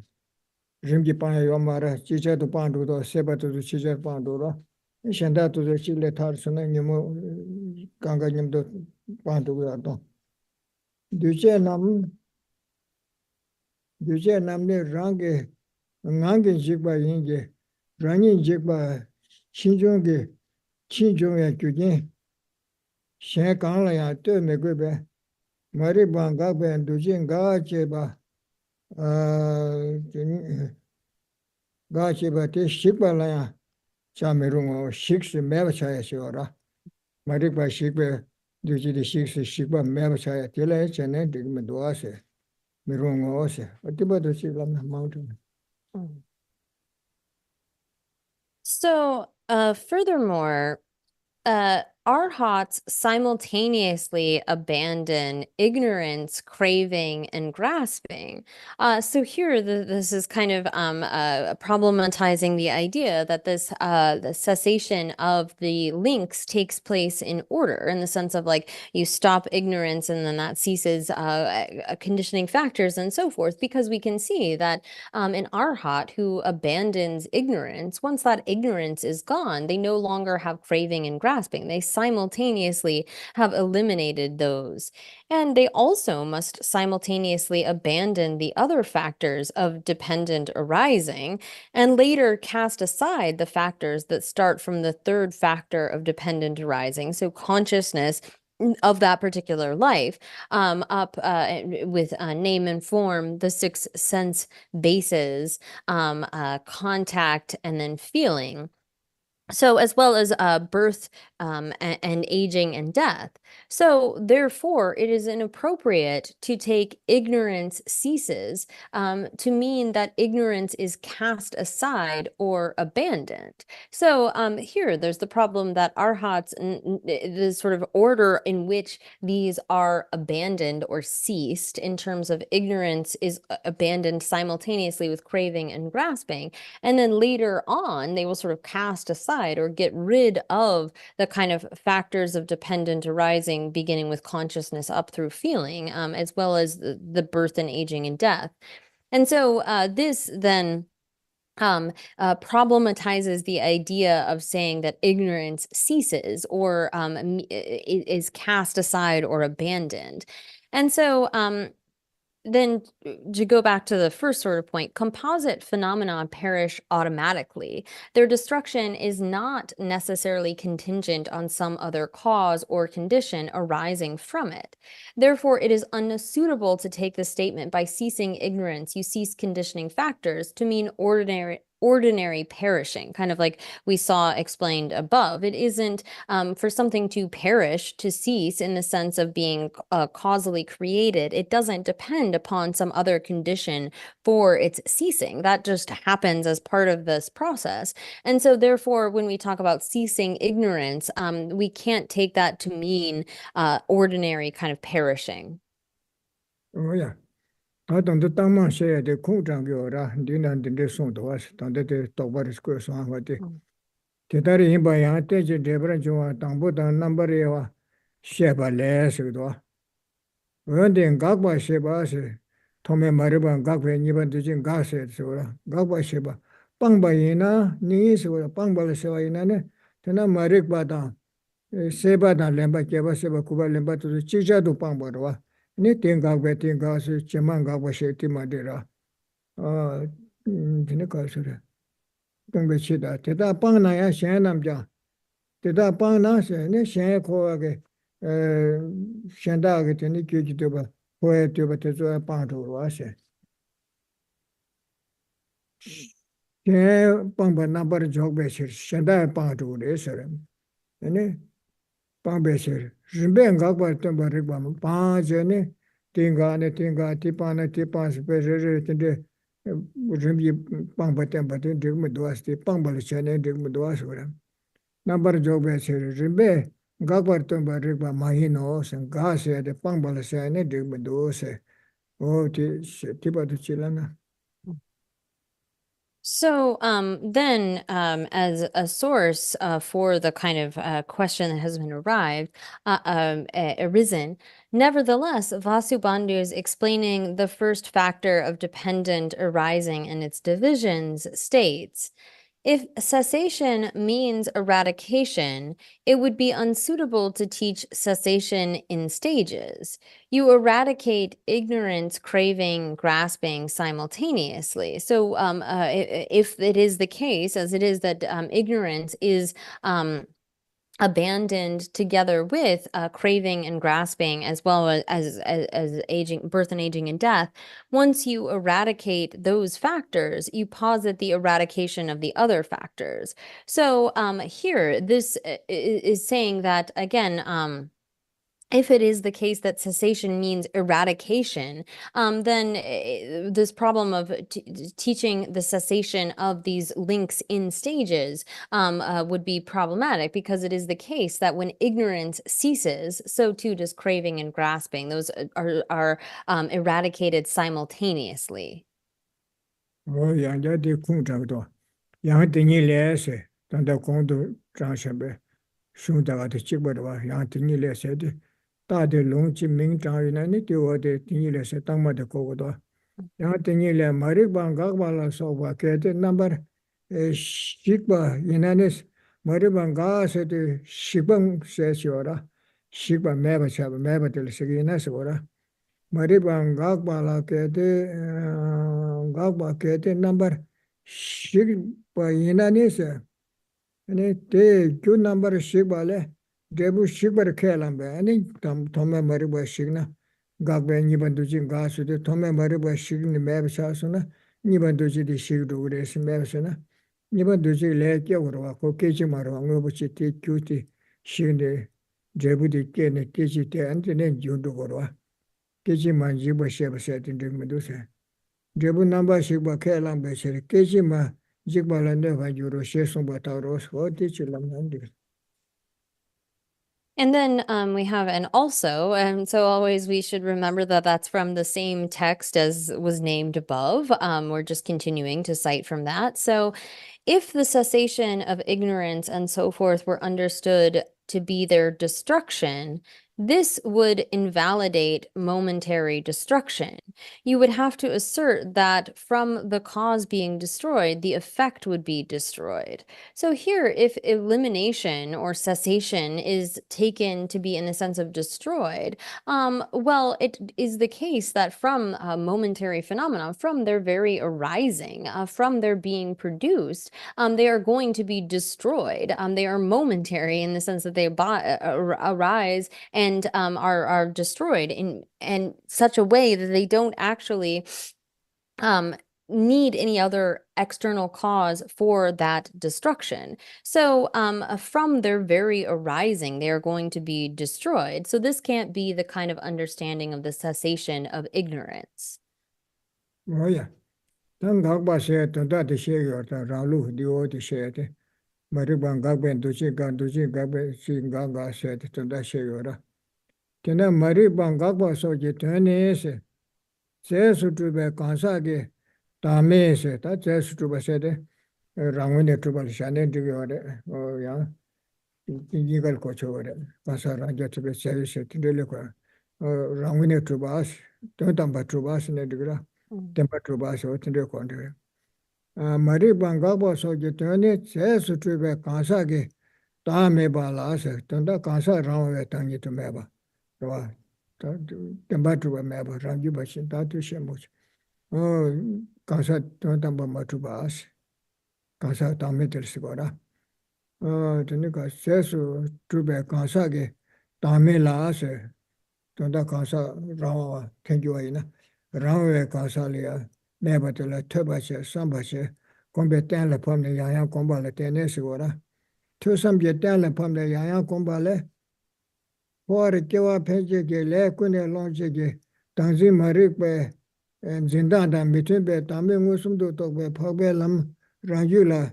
Rimki panya yomara, chicha tu pandu do, seba tu chicha pandu do. Shenda tu chile thar suna nyamo ganga nyamdo pandu go do. Duje nam ne range ngange jigba yinge rangi jigba chinjonge chinjonge gyujin shen kangla ya to me go be mari banga be duje ga cheba ga cheba te shikba la ya chamerungo shikse meba chaya shiwara marikba shikbe duje de shikse shikba meba chaya tila chane digme doase mirungo ose atiba do chibla mountain. So, furthermore, arhats simultaneously abandon ignorance, craving, and grasping. So here, this is kind of problematizing the idea that this the cessation of the links takes place in order, in the sense of like you stop ignorance and then that ceases conditioning factors and so forth, because we can see that an arhat who abandons ignorance, once that ignorance is gone, they no longer have craving and grasping. They simultaneously have eliminated those. And they also must simultaneously abandon the other factors of dependent arising and later cast aside the factors that start from the third factor of dependent arising, so consciousness of that particular life, up with name and form, the six sense bases, contact, and then feeling. So as well as birth and aging and death. So therefore, it is inappropriate to take ignorance ceases to mean that ignorance is cast aside or abandoned. So here, there's the problem that arhats, the sort of order in which these are abandoned or ceased in terms of ignorance is abandoned simultaneously with craving and grasping. And then later on, they will sort of cast aside or get rid of the kind of factors of dependent arising, beginning with consciousness up through feeling, as well as the birth and aging and death. And so this then problematizes the idea of saying that ignorance ceases or is cast aside or abandoned. And so then to go back to the first sort of point, composite phenomena perish automatically. Their destruction is not necessarily contingent on some other cause or condition arising from it. Therefore, it is unsuitable to take the statement by ceasing ignorance, you cease conditioning factors to mean ordinary perishing, kind of like we saw explained above. It isn't for something to perish, to cease in the sense of being causally created. It doesn't depend upon some other condition for its ceasing. That just happens as part of this process. And so therefore, when we talk about ceasing ignorance, we can't take that to mean ordinary kind of perishing. Oh yeah. I don't the Tama say the Kujang Yora, Dina de Son to us, don't the Tobar Square Swan what the Tetari in by Ante Debra Joa, Tambuta number Eva, Sheba less with one. When the Gagba Sheba, Tome Mariban Gagwe, even the Jin Gasset, so Gagba Sheba, Pangbaina, Nis or Pangbala Sheva in Tena Marik Badam, Seba dan Lemba Keba Seba Kuba Lemba to the Chicha to Pangbarwa. Ni Gagwe Tingas, Cheman Gagwa Sheti Madera. Tinaka Sura. Pangachida, Teta Pangna ya Shanamja. Teta Pangna, ne Shan Koage, Shandag, Tini Kituba, Poe Tuba Tezo Panto Washe. Shan Pangba number jog becher, Shanda Panto, Esserum. And Pangbecher, Jimben Gagba Tumba Ribam, Panjane, Tinga, Tipana, Tipan, Special, Rimbi Pangba Tempa, Digmaduas, the Pangbalachan, Digmaduas. Number job becher, Rimbe, Gagba Tumba Riba, Mahinos, and Gase, the Pangbalachan, Digmaduose. Oh, Tipa to Chilana. So then as a source for the kind of question that has been arisen, nevertheless, Vasubandhu is explaining the first factor of dependent arising and its divisions states, if cessation means eradication, it would be unsuitable to teach cessation in stages. You eradicate ignorance, craving, grasping simultaneously. So if it is the case, as it is that ignorance is abandoned together with craving and grasping, as well as aging, birth and aging and death, once you eradicate those factors, you posit the eradication of the other factors. So here, this is saying that, again, if it is the case that cessation means eradication, then this problem of teaching the cessation of these links in stages would be problematic, because it is the case that when ignorance ceases, so too does craving and grasping. Those are eradicated simultaneously. Oh, Yang de Kung Jagdo. Yang Dini Lesse, Tanda Kondo Janshabe, Shundaga de Chibadwa, Yang Dini Lesse, Da de Long Jiming Zhang Yunani, Dio de Dini Lesse, Tangma de Kogodo. Yang Dini Le Maribang Gagwala Soba, get number Shikba Yunanis, Maribang Gas at the Shibang says Yora, Shikba Meba Chab, Meba del Siginas Ora. Maribang Gagbala Gagba Kete number Shigba Yinanis, and it two number Shibale, Debu Shibar Kalambe, and it Tome Mariba Shigna, Gagba Nibanduji Gas, the Tome Mariba Shigni Mabsasuna, Nibanduji the Shigdu Res Mabsana, Nibanduji Lake Yawra, Kokechimaro, Nobuchi Cutie, Shigni, Debu de Kene, Kichite, and then Judugora. Kejima Jiba Sheba set in the Medusa. Jebu number Shiba Kalam Besher, Kejima Jibala never Euro Sheson Bataros, what did you learn? And then we have an also, and so always we should remember that that's from the same text as was named above. We're just continuing to cite from that. So if the cessation of ignorance and so forth were understood to be their destruction, this would invalidate momentary destruction. You would have to assert that from the cause being destroyed, the effect would be destroyed. So here, if elimination or cessation is taken to be in the sense of destroyed, well, it is the case that from momentary phenomena, from their very arising, from their being produced, they are going to be destroyed. They are momentary in the sense that they arise and are destroyed in such a way that they don't actually need any other external cause for that destruction. So from their very arising, they are going to be destroyed. So this can't be the kind of understanding of the cessation of ignorance. Oh yeah. Tang gagba she tanda de she yo ta ralu dio de she de. Mariban gagben duji gagbe si gaga she de tanda she yo ra. Tena mariban gagba so je tene se. Se su tu be kansa ge dame se ta se su tu ba se de rangwene tu ba shane de yo de. Oh ya. Igal ko cho de. Kansa ranja tu be se se tindele ko. Rangwene tu ba as. Tamba tu ba se ne de gra. Tempa tu ba se o tinde ko de. Mari bangabo so je tene se su tu be kansa ge ta me ba la se tanda kansa rang we tang ni tu me ba ro ta temba tu ba me ba rang ju ba shin ta tu she mo kansa tanda ba ma tu ba as kansa ta me tel si ba ra tene ka se su tu be kansa ge ta me la se tanda kansa rang wa ten ju wa ina rang we kansa le ya me ba te la te ba che sam ba che kombe ten le pom ne yang komba le tene si ora tu sam je ten le pom ne yang komba le por ke wa phe je le ku ne long je ge dang ji ma ri pe jin da da mi tu be ta me ngu sum do to be pho be lam rang yu la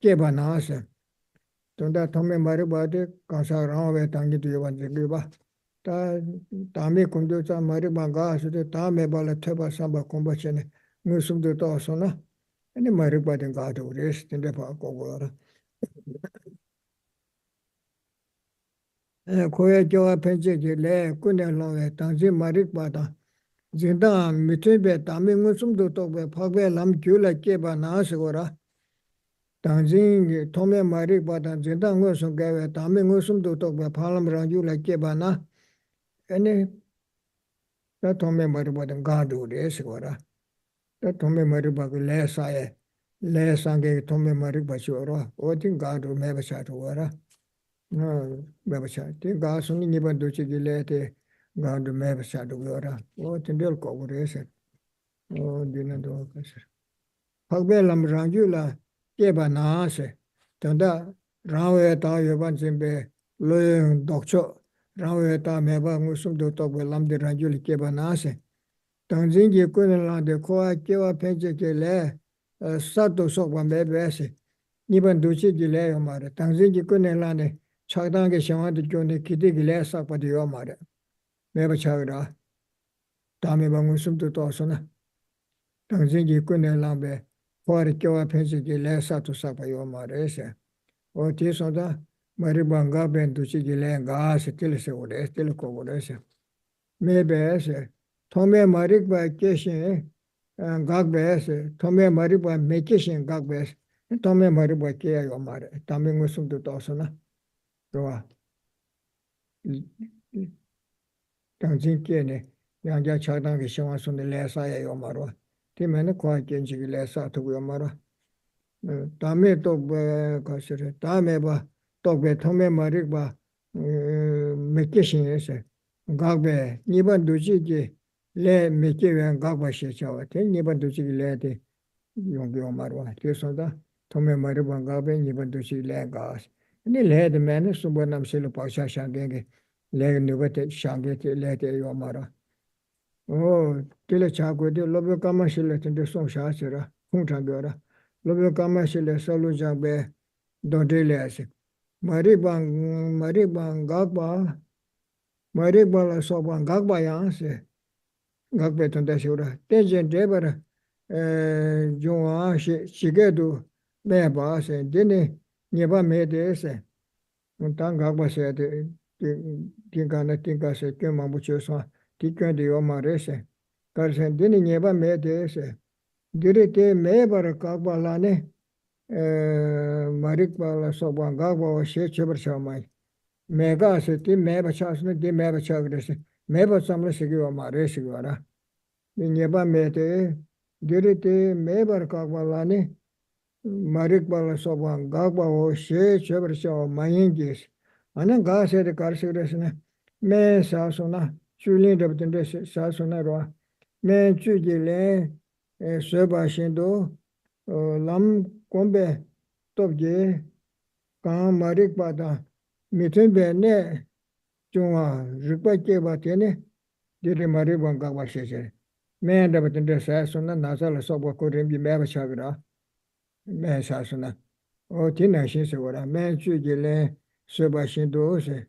ke ba na se ton da thom me ma ri ba de ka sa rang we tang ji de wan je ge ba ta me kum do cha ma ri ba ga su de ta me ba le the ba sa ba komba che ne ngu sum do to so na Any maribadin gado rest in the park over. Koya Joa Penche Le, Kunelong, Tanzi Maribada. Zinda, Mitibe, Taminusum do Tobe, Pagbe Lam Jula Keba Nasagora. Tanzing, Tome Maribada, Zinda Ngosum Gave, Taminusum do Tobe, Palam Rajula Kebana. Any that Tome Maribadan gado rest ora. That Tome Maribag less I. Le sange tome mari bachora o tin ga do me bacha to wara no me bacha tin ga suni ni ban do chi le te ga do me bacha do wara o tin del ko re se o din do ka se phak be lam rang ju la ke ba na se tan da ra we ta ye ban sin be lo dok cho ra we ta me ba ngu sum do to be lam de rang ju li ke ba na se tang jing ji ko la de ko a ke wa phe che ke le Sato Sokwa Mebese, Niban Duchi Gile Yomare, Tangzi Kunelane, Chagdange Shaman Joni Kiti Gile Sakpa de Yomare, Meba Chagra, Tami Bangusum to Tosona, Tangzi Kunelambe, Kori Kyoa Pensi Gile Sato Sakpa Yomare, O Tisoda, Maribanga Ben Duchi Gile, Gas, Tilse Ores, Tilco Ores, Mebese, Tome Marik by Keshe, Gagbes, Tome Mariba Mekishin Gagbes, Tome Mariba Kia Yomare, Taminusum to Tosona, Roa Tangzin Kene, Yanga Chadang Shawan the Lesa Yomaro, Timena Kwa Genji Lesa to Yomara, Tame to Kosher, Tameba, Tobe Tome Mariba Mekishin, Gagbe, Niban Duji. Le Miki and Gaba Shawa, Niban to see lady, Yongo Marwa, Tisonda, Tome Mariban Gabe, Niban to see Lagas. And he led the man, Subanam Silopasha Shangenge, Leg Nuvate Shangete, Lete Yomara. Oh, Tilachago, the Lobokama Shilet in the Song Shasera, Puntagora, Lobokama Shile Solujan Be, Dodelas. Mariban Gagba, Maribala Soban Gagba Yanse. Gagbeton da shura tenjen debara jonga shigedu me ba se dine nyeba me de se untan gagba se de tingana tingase kema buchosa tikandi omarese karsen dini nyeba medese dirite mebara kabalane marik bala soban gagwa she chebar chamai mega se ti meba chasne di meba chagrese meba samle sigi omarese gwara nyeba mede dirite mebar kabalane marik bala soban gagwa she chebar chaw mayingis Ana gase de karsigresne me sasuna chulin de btende sasuna ro me chujile seba shindo lam kombe tobje ka marik bada mitun be ne chunga rikpa ke ba tene dire marik banga ba sheje me de btende sasuna nasala soba ko rembi me ba chagra me sasuna o tina shin se ora me chujile seba shindo se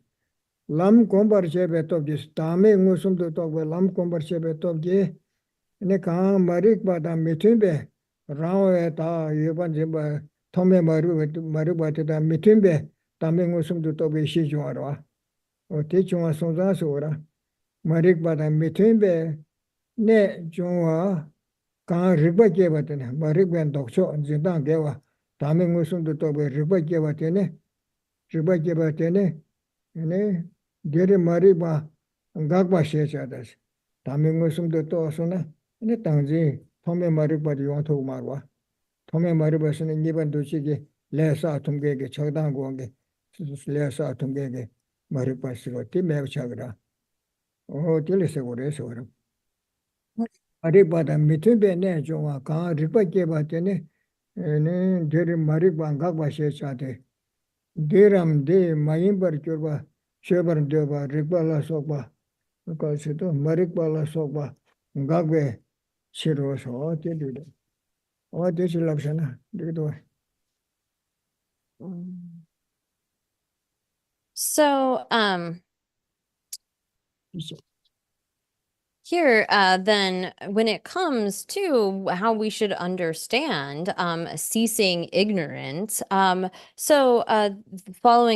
lam kombar chebe tobje tame ngusum do tobbe lam kombar chebe tobje ne ka marik bada mitunbe rawe ta yeban jeba thome maru bate da mitunbe tame ngusum do tobbe shi jwara o te chwa sonza sora marik bada mitunbe ne jwa ka rigba jeba tene marik ben dokcho jinda gewa tame ngusum do tobbe rigba jeba tene 네 데레 마리바 각바 셰차다스 다밍고 숨도 또서나 네 당지 통메 마리바디 용토 마르와 통메 마리바스는 이번 도시게 레사 통계게 적당 공게 레사 통계게 마리바스가 티메차그라 오 딜레세 고레서 그럼 마리바다 미트베네 조와 가 리바게 바테네 네 데레 마리바 각바 셰차데 Deram de Mayimbar Kurba, Shebar Deba, Rikbala Sokba, Kalsito, Marikbala Sokba, Gagwe, Shiros, or Tidu. Or this election, do So, here, then, when it comes to how we should understand ceasing ignorance, following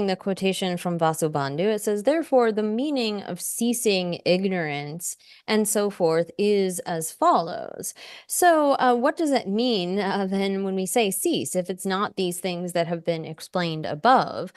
the quotation from Vasubandhu, it says, therefore, the meaning of ceasing ignorance and so forth is as follows. So what does it mean then when we say cease, if it's not these things that have been explained above?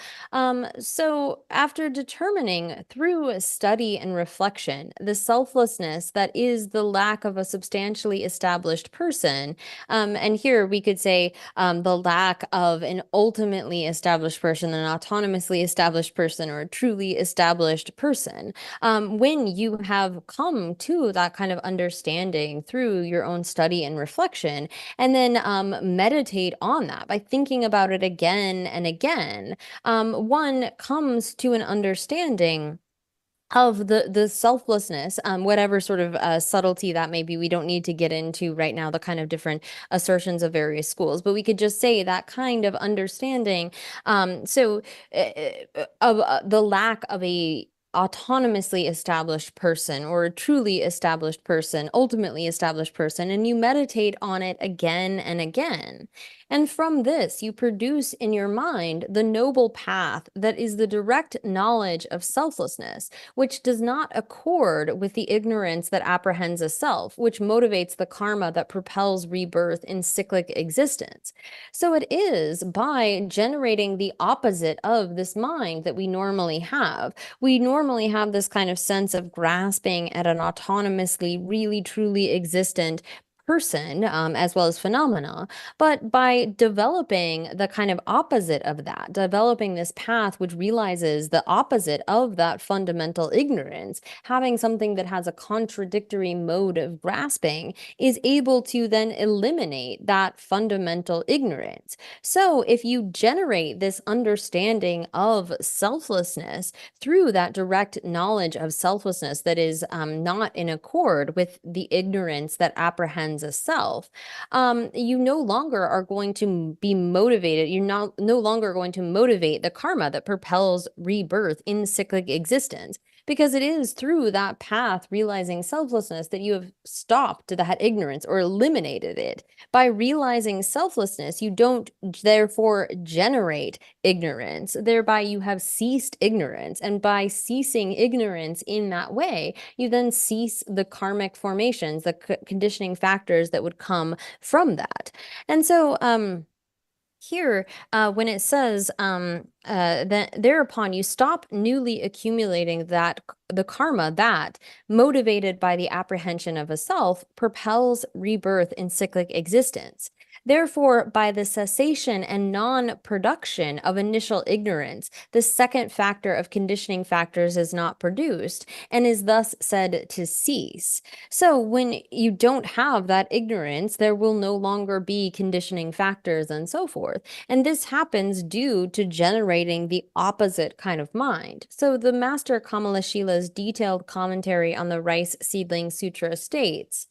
So after determining through study and reflection the selflessness that is the lack of a substantially established person, and here we could say the lack of an ultimately established person, an autonomously established person, or a truly established person. When you have come to that kind of understanding through your own study and reflection, and then meditate on that by thinking about it again and again, one comes to an understanding of the selflessness, whatever sort of subtlety that may be. We don't need to get into right now the kind of different assertions of various schools, but we could just say that kind of understanding. Of the lack of a autonomously established person or a truly established person, ultimately established person, and you meditate on it again and again. And from this, you produce in your mind the noble path that is the direct knowledge of selflessness, which does not accord with the ignorance that apprehends a self, which motivates the karma that propels rebirth in cyclic existence. So it is by generating the opposite of this mind that we normally have. We normally have this kind of sense of grasping at an autonomously, really, truly existent person, as well as phenomena, but by developing the kind of opposite of that, developing this path which realizes the opposite of that fundamental ignorance, having something that has a contradictory mode of grasping, is able to then eliminate that fundamental ignorance. So if you generate this understanding of selflessness through that direct knowledge of selflessness that is not in accord with the ignorance that apprehends a self, you no longer are going to be motivated. You're no longer going to motivate the karma that propels rebirth in cyclic existence, because it is through that path, realizing selflessness, that you have stopped that ignorance or eliminated it. By realizing selflessness, you don't therefore generate ignorance. Thereby, you have ceased ignorance. And by ceasing ignorance in that way, you then cease the karmic formations, the conditioning factors that would come from that. And so, here, when it says that thereupon you stop newly accumulating the karma that, motivated by the apprehension of a self, propels rebirth in cyclic existence. Therefore, by the cessation and non-production of initial ignorance, the second factor of conditioning factors is not produced and is thus said to cease. So when you don't have that ignorance, there will no longer be conditioning factors and so forth. And this happens due to generating the opposite kind of mind. So the Master Kamalashila's detailed commentary on the Rice Seedling Sutra states,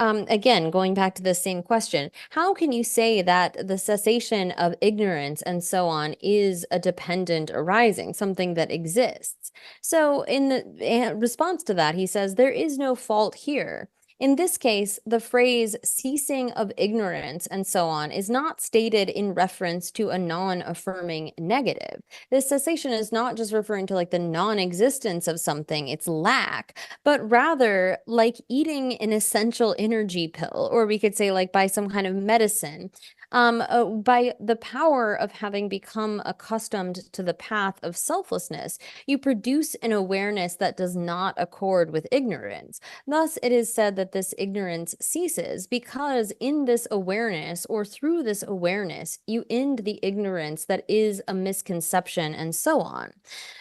again, going back to the same question, how can you say that the cessation of ignorance and so on is a dependent arising, something that exists? So in the response to that, he says, there is no fault here. In this case, the phrase ceasing of ignorance and so on is not stated in reference to a non-affirming negative. This cessation is not just referring to like the non-existence of something, its lack, but rather like eating an essential energy pill, or we could say like by some kind of medicine. By the power of having become accustomed to the path of selflessness, you produce an awareness that does not accord with ignorance. Thus, it is said that this ignorance ceases because in this awareness, or through this awareness, you end the ignorance that is a misconception and so on.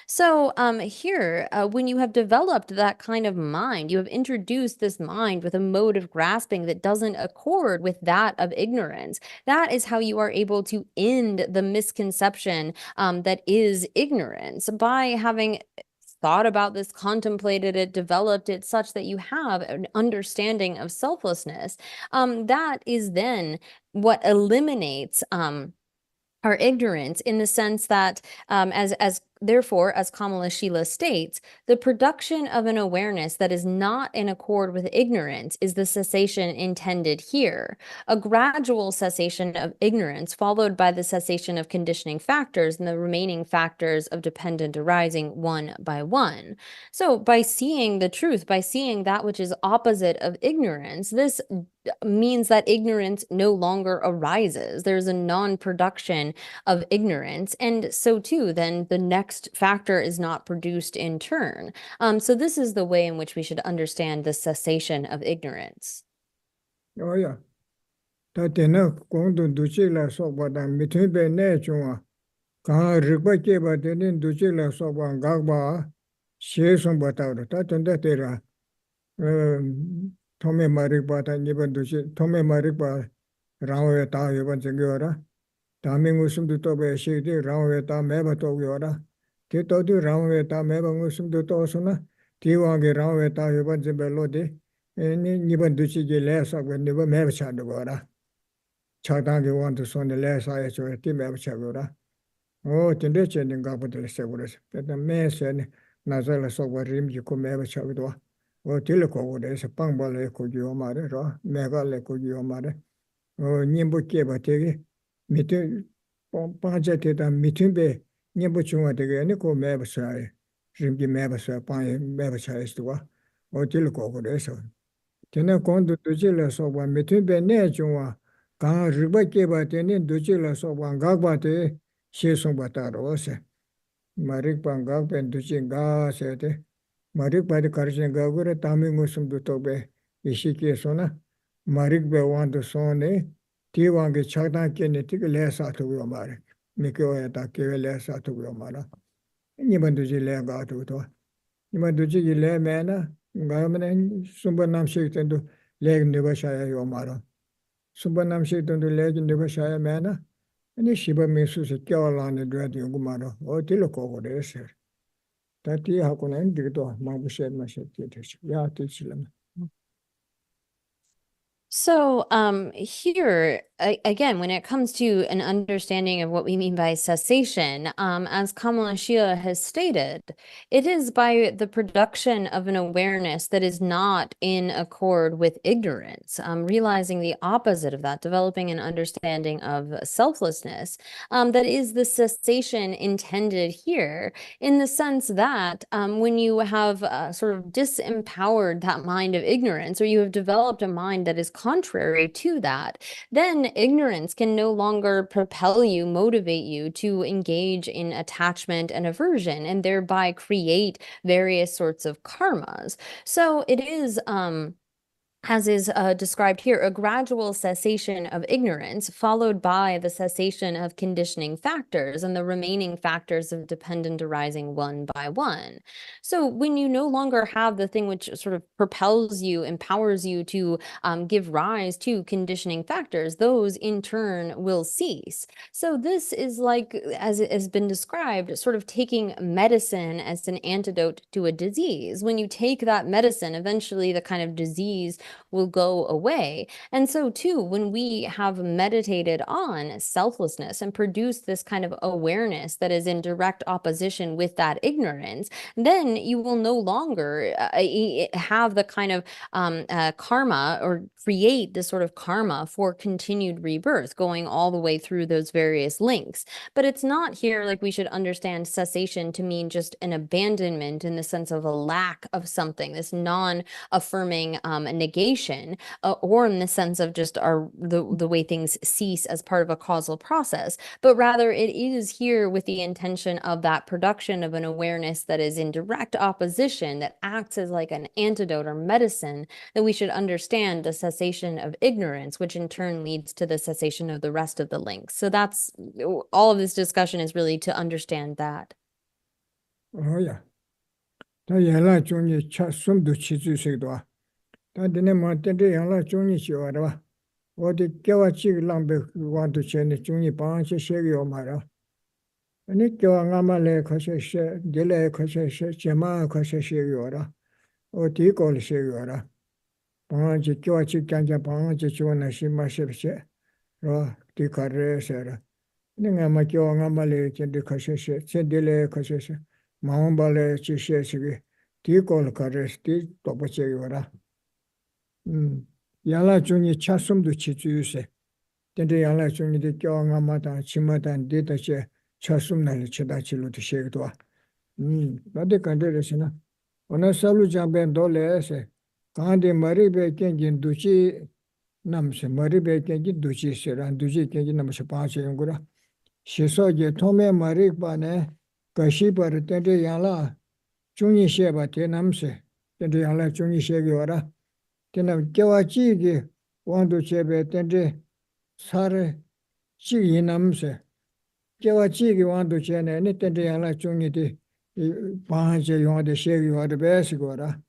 So here, when you have developed that kind of mind, you have introduced this mind with a mode of grasping that doesn't accord with that of ignorance. That is how you are able to end the misconception that is ignorance, by having thought about this, contemplated it, developed it such that you have an understanding of selflessness. That is then what eliminates our ignorance, in the sense that, therefore, as Kamala Shila states, the production of an awareness that is not in accord with ignorance is the cessation intended here. A gradual cessation of ignorance, followed by the cessation of conditioning factors and the remaining factors of dependent arising one by one. So by seeing the truth, by seeing that which is opposite of ignorance, this means that ignorance no longer arises. There's a non-production of ignorance, and so too then the next factor is not produced in turn. So this is the way in which we should understand the cessation of ignorance. Oh yeah. That going to do chila so but I'm between the nature. Ka rigba keba denin do chila so one gagba she some but out that and that era. Tome Marikba and even do Tome Marikba Rawe Ta Yavan Jagora. Taming Usum to Tobe Shady, Rawe Ta Meba Togiora. Tito do Rawe Ta Meba Usum to Tosuna. Tiwangi Rawe Ta Yavan Jabelodi. And even do she less of when never Meba Chadagora. Chatangi want to son the less I saw a team of Chagora. Oh, Tindichin in Gapatel Seguras. That the man said Nazala so what rim you could Meba Chagua. O tilko is a pangball could you mother, or megale could you mother, or Nimbuke bategi, meeting Panjated and meeting be Nimbuchuma de Nico Mabasai, Rimgi Mabasa, Pan Mabasai to or tilko is so. Tena conto to jealous of one meeting be nejua, Gan Ribake batin do jealous of one gagbate, she some bataro. Marik Pangak and Duchin Ga said. Marik by the Karjan Gagura, Taming Musum to Tobe, Ishiki Sona, Marik be want to Sone, Tiwang Chatan Kinetic less out of your Marik, Miko Atake less out of your Mara. Even do you leg out of it. Even do you lay manna, Gaman, Sumbanam Shaitan to leg never shire your Mara. Sumbanam Shaitan to leg never shire manna, and if Shiba Misus a Kyalan and Dread Yungumara, or Tiloko, what is here. Tati hakunan dito mabushed mashed teach ya teach them. So here, again, when it comes to an understanding of what we mean by cessation, as Kamala Shia has stated, it is by the production of an awareness that is not in accord with ignorance, realizing the opposite of that, developing an understanding of selflessness, that is the cessation intended here, in the sense that when you have sort of disempowered that mind of ignorance, or you have developed a mind that is contrary to that, then ignorance can no longer propel you, motivate you to engage in attachment and aversion, and thereby create various sorts of karmas. So it is as is described here, a gradual cessation of ignorance, followed by the cessation of conditioning factors and the remaining factors of dependent arising one by one. So when you no longer have the thing which sort of propels you, empowers you to give rise to conditioning factors, those in turn will cease. So this is like, as it has been described, sort of taking medicine as an antidote to a disease. When you take that medicine, eventually the kind of disease will go away. And so too, when we have meditated on selflessness and produced this kind of awareness that is in direct opposition with that ignorance, then you will no longer have the kind of karma, or create this sort of karma for continued rebirth, going all the way through those various links. But it's not here like we should understand cessation to mean just an abandonment in the sense of a lack of something, this non-affirming negation, or in the sense of just the way things cease as part of a causal process, but rather it is here with the intention of that production of an awareness that is in direct opposition, that acts as like an antidote or medicine, that we should understand the cessation of ignorance, which in turn leads to the cessation of the rest of the links. So that's all of this discussion is really to understand that. Oh yeah. 다 연락 중에 차 숨도 치주식도 다 되네 뭐 때데 연락 중에 지어라 봐 어디 겨와치 랑베 완도 전에 중에 방치 세요 말아 아니 겨와 가말에 거셔셔 딜레 거셔셔 제마 거셔셔요라 어디 걸 세요라 방치 겨와치 간자 방치 지원나 심마셔셔 로 디카레셔라 내가 막 겨와 가말에 전에 거셔셔 전딜레 거셔셔 마음발에 지셔시기 디콜 카레스티 도버체요라 야라 중에 차숨도 치주세 근데 야라 중에 겨왕마다 치마다 데다체 차숨날 치다치로도 셰기도 나데 간데르시나 오늘 살루 잠벤 돌레세 간데 머리베 ken진 두치 남세 머리베 ken진 두치세란 두치 ken진 남세 파체용구라 시소게 토메 머리바네 가시바르 텐데 야라 중이 셰바 테남세 텐데 야라 중이 셰기와라 텐남 겨와지기 원도 제베 텐데 사르 지이남세 겨와지기 원도 제네 네 텐데 야라 중이디 바하제 용데 셰기와르 베시고라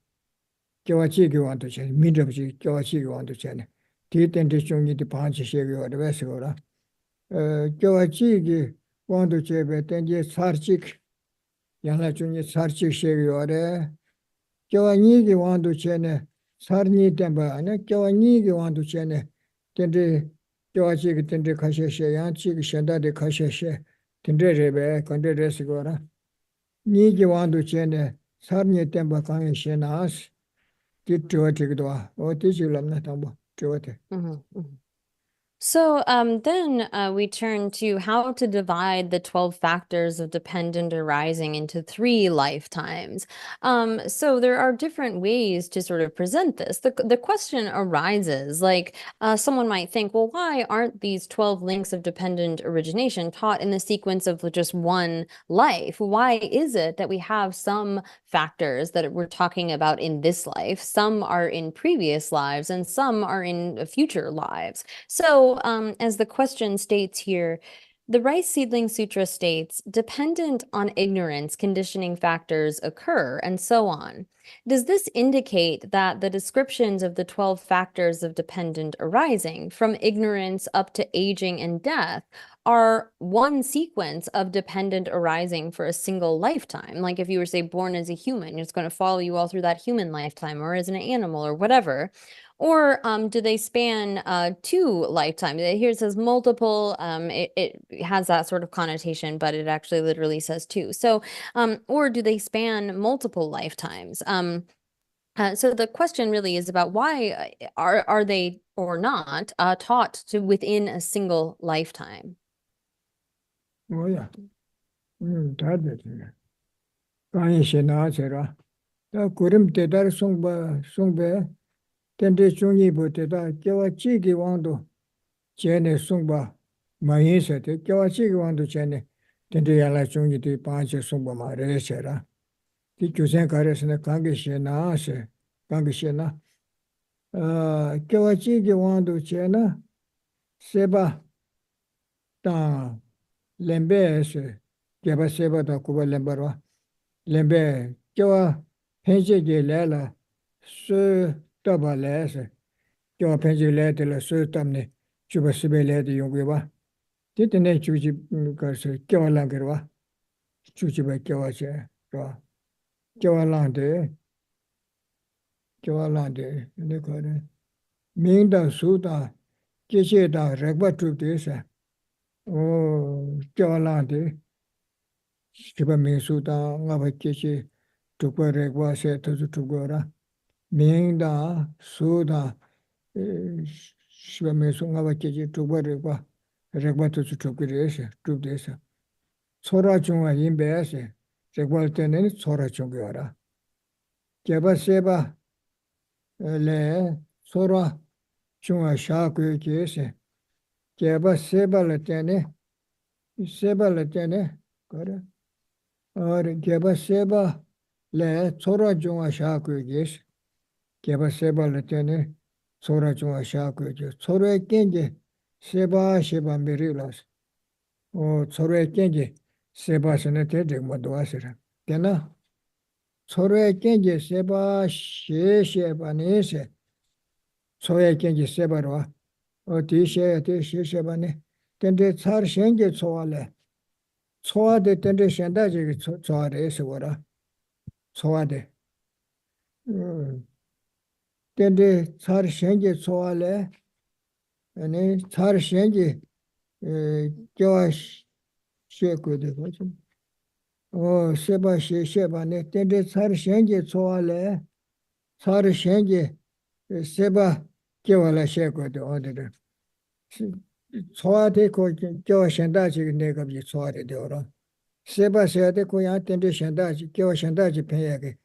겨와지기 원도 제 민접지 겨와지기 원도 제네 디 텐데 중이디 바하제 셰기와르 베시고라 겨와지기 원도 제베 텐데 사르직 야라 중에 사르직 셰기와레 겨와니기 원도 제네 사르니 템바 아니 겨와니기 원도 제네 텐데 겨와지기 텐데 가셔셔 양치기 셴다데 가셔셔 텐데레베 건데레스고라 니기 원도 제네 사르니 템바 강에 셴나스 디트워티기도 어디지람나 담보 트워테 So then we turn to how to divide the 12 factors of dependent arising into 3 lifetimes. So there are different ways to sort of present this. The question arises, like someone might think, well, why aren't these 12 links of dependent origination taught in the sequence of just one life? Why is it that we have some factors that we're talking about in this life, some are in previous lives, and some are in future lives? So as the question states here, the Rice Seedling Sutra states, dependent on ignorance, conditioning factors occur, and so on. Does this indicate that the descriptions of the 12 factors of dependent arising, from ignorance up to aging and death, are one sequence of dependent arising for a single lifetime? Like if you were, say, born as a human, it's going to follow you all through that human lifetime, or as an animal, or whatever. Or do they span 2 lifetimes? Here it says multiple. It has that sort of connotation, but it actually literally says 2. So, or do they span multiple lifetimes? So the question really is about why are they or not taught to within a single lifetime? 뭐야? 다 됐네. 강의시 나와서라. 다 구름 대달 송배 텐데 중이 보대다 겨와 찌기 왕도 제네 송바 마인세데 겨와 찌기 왕도 제네 텐데 야라 중이 디 빠지 송바 마레세라. 디 주생 가르스네 강의시 나와서 강의시 나 겨와 찌기 왕도 제나 세바 다 렘베스 개바 세바다 쿠바 렘바로 렘베 겨와 펜제게 레라 수 더발레스 겨와 펜제 레들 수 담네 주바 스벨레드 용괴바 디테네 주지 가서 겨와랑 그러와 주지바 겨와제 또 겨와랑데 네 거래 민다 수다 계시다 렉바 투데서 오 겨와랑데 시바 민수다 나바 계시 두거렉바세 터주 두거라 민다 수다 시바 민수 나바 계시 두거렉바 렉바 터주 두거레서 두데서 소라 중화 인베세 렉바 때는 소라 중교라 개바 세바 레 소라 중화 샤그 계세 개바 세발레 때네 그래 और केबा सेबा ले छोरा जुआ शाक guess केबा सेबा लेते ने छोरा जुआ शाक जो छोरे केंगे सेबा मेरिलास ओ छोरे केंगे सेबा सने ते दे मदवासरा केना छोरे केंगे सेबा शेबा नेसे छोरे केंगे सेबारो ओ दिशे सेबाने तें데 차르 생게 초알레 소화대 때문에 현다지 소화돼서 뭐라 소화돼 때문에 잘 생기 소화래 아니 잘 생기 저 쉐고도 거죠 세바 쉐바네 때문에 잘 생기 소화래 잘 생기 세바 겨와라 쉐고도 어디를 소화돼 고 저 현다지 내가 비 소화돼 되어라 세바세야데 고야 텐데 현다지 겨 현다지 배야게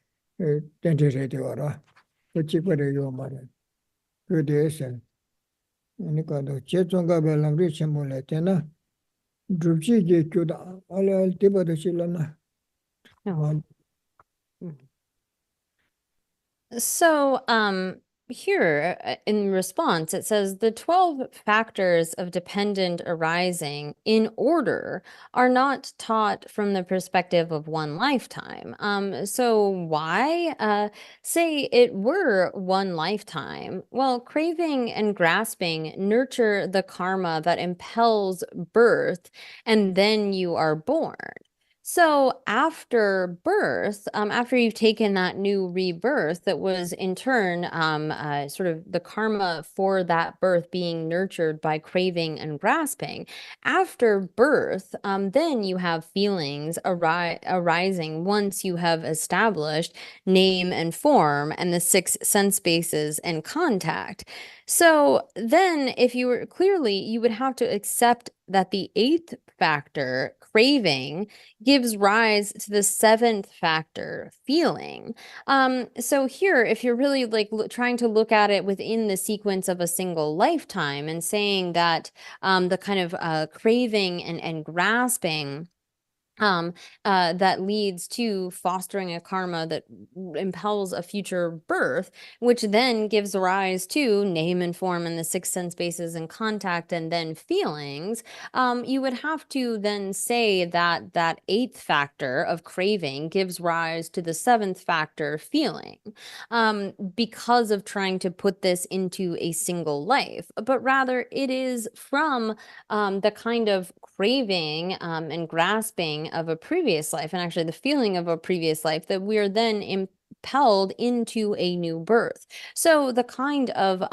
텐데래 되어라 그치거래 요 말에 그대서 그러니까도 제종가 별랑리 첨몰래 되나 줍지게 교다 알알 때버도 실라나 So, here in response, it says the 12 factors of dependent arising in order are not taught from the perspective of one lifetime. So why? Say it were one lifetime. Well, craving and grasping nurture the karma that impels birth, and then you are born. So after birth, after you've taken that new rebirth that was in turn sort of the karma for that birth being nurtured by craving and grasping, after birth, then you have feelings arising once you have established name and form and the 6 sense bases and contact. So then if you were clearly, you would have to accept that the 8th factor, craving, gives rise to the 7th factor, feeling. So here, if you're really like trying to look at it within the sequence of a single lifetime and saying that the kind of craving and grasping that leads to fostering a karma that impels a future birth, which then gives rise to name and form and the 6 sense bases and contact and then feelings, you would have to then say that that 8th factor of craving gives rise to the 7th factor, feeling, because of trying to put this into a single life. But rather it is from the kind of craving and grasping of a previous life, and actually the feeling of a previous life, that we are then propelled into a new birth. So the kind of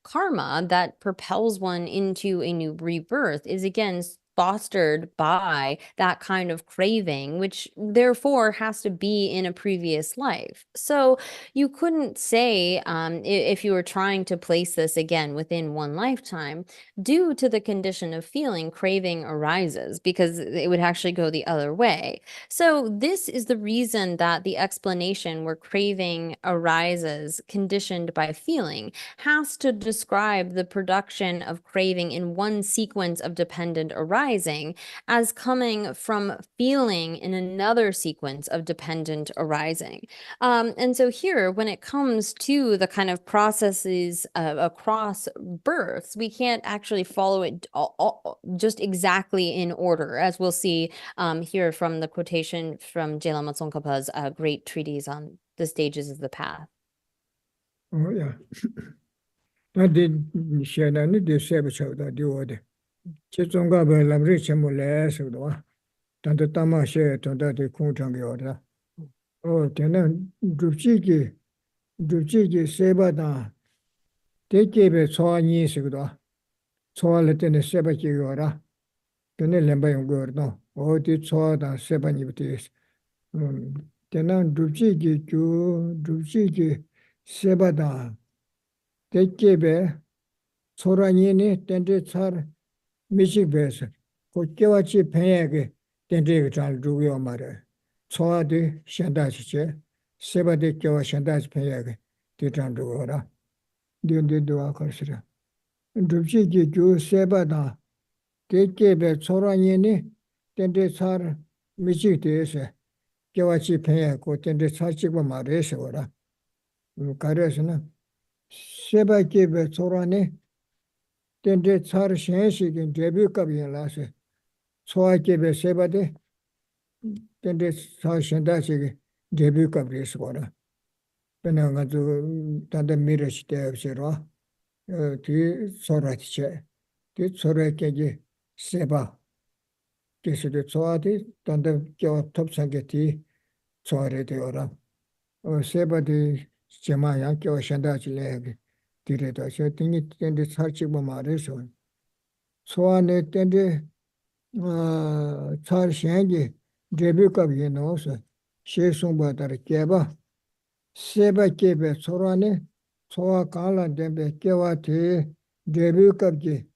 karma that propels one into a new rebirth is again fostered by that kind of craving, which therefore has to be in a previous life. So you couldn't say, if you were trying to place this again within one lifetime, due to the condition of feeling, craving arises, because it would actually go the other way. So this is the reason that the explanation where craving arises conditioned by feeling has to describe the production of craving in one sequence of dependent arising as coming from feeling in another sequence of dependent arising. And so here, when it comes to the kind of processes across births, we can't actually follow it just exactly in order, as we'll see here from the quotation from Je Lama Tsongkhapa's great treatise on the stages of the path. Oh, yeah. I did share any de sabotage that you would. Chitunga will reach him less of the one. Tanta Tama share to that the Kuntang Yoda. Oh, Tenan Dupchiki Sebada. They gave it so years ago. So let in the Sebaki Yora. Then the Lambayam Gordo. Oh, did so that 7 years. Tenan Dupchiki Sebada. They gave it. 소라니니 텐데 차 미식베스 고께와치 팽에게 텐데가 잘 두고요 말에 소아디 현다시체 세바디 껴와 현다시 팽에게 대장 두고라 딘딘도 아카시라 줍시기 주 세바다 대께베 소라니니 텐데 차 미식데스 껴와치 팽에고 텐데 차치고 말에서라 가려서는 세바께베 소라니 텐데 차르 셴시긴 데뷔급이 라세 소아께베 세바데 텐데 사신다시기 데뷔급이 있어라 변형가도 단데 미르시대 없이로 뒤 소라티체 뒤 소라께기 세바 계시데 소아디 단데 겨 톱상게티 소아레 되어라 세바디 제마야 겨 셴다지레 디레다 셔팅이 텐데 살치고 말해서 소안에 텐데 차르셴기 데뷔급이 넣어서 시송바다를 깨봐 세바께베 소란에 소아 갈란데베 깨와티 데뷔급기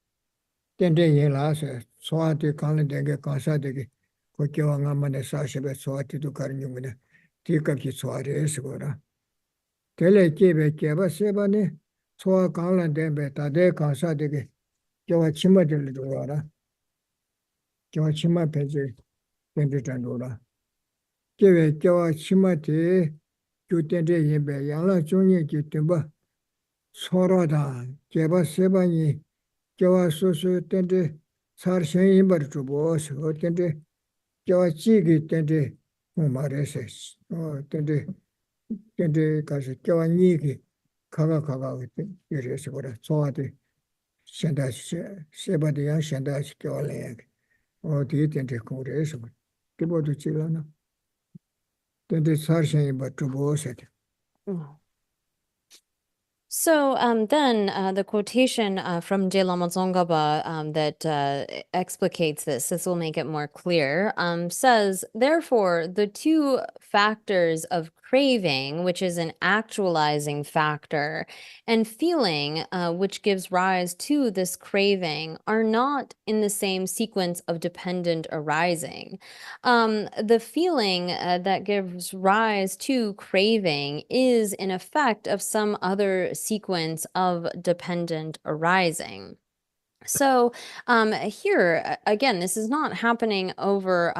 텐데 예라서 소아티 갈란데게 가사되게 고께왕만에 사시베 소아티도 가르뉴문에 디급기 소아레스 거라 텔레께베 깨봐 세바네 소아 강란데베 다데 가사되게 겨와 치마들 들어와라 겨와 치마 배제 된다노라 겨와 겨와 치마데 교텐데 예베 양라 종이 기템바 소로다 겨바 세바니 겨와 소소 텐데 사르셴 임바르 주보서 텐데 겨와 지기 텐데 말에서 텐데 가서 겨와 니기 가가 이래서 그래 소아들 현다시 세바디야 현다시 겨울에 어디 텐데 그래서 그보도 지라나 텐데 사르셴이 바투보세 So then the quotation from Je Lama Tsongkhapa that explicates this, this will make it more clear, says, therefore, the two factors of craving, which is an actualizing factor, and feeling, which gives rise to this craving, are not in the same sequence of dependent arising. The feeling that gives rise to craving is an effect of some other sequence of dependent arising. So here, again, this is not happening over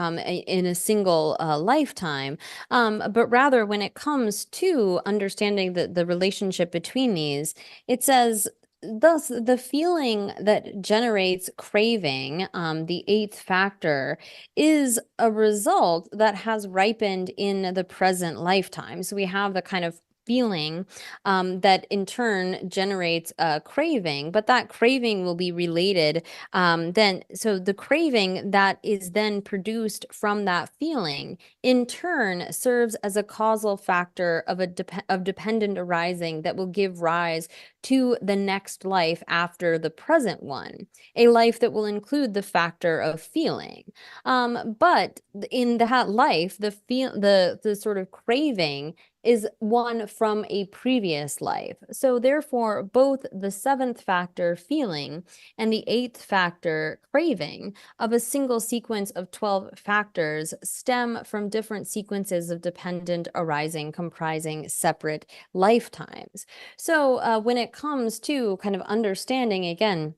in a single lifetime, but rather when it comes to understanding the relationship between these, it says, thus, the feeling that generates craving, the eighth factor, is a result that has ripened in the present lifetime. So we have the kind of feeling that in turn generates a craving, but that craving will be related so the craving that is then produced from that feeling in turn serves as a causal factor of dependent arising that will give rise to the next life after the present one, a life that will include the factor of feeling. But in that life, the sort of craving is one from a previous life. So therefore, both the seventh factor, feeling, and the eighth factor, craving, of a single sequence of 12 factors stem from different sequences of dependent arising comprising separate lifetimes. So when it comes to kind of understanding, again,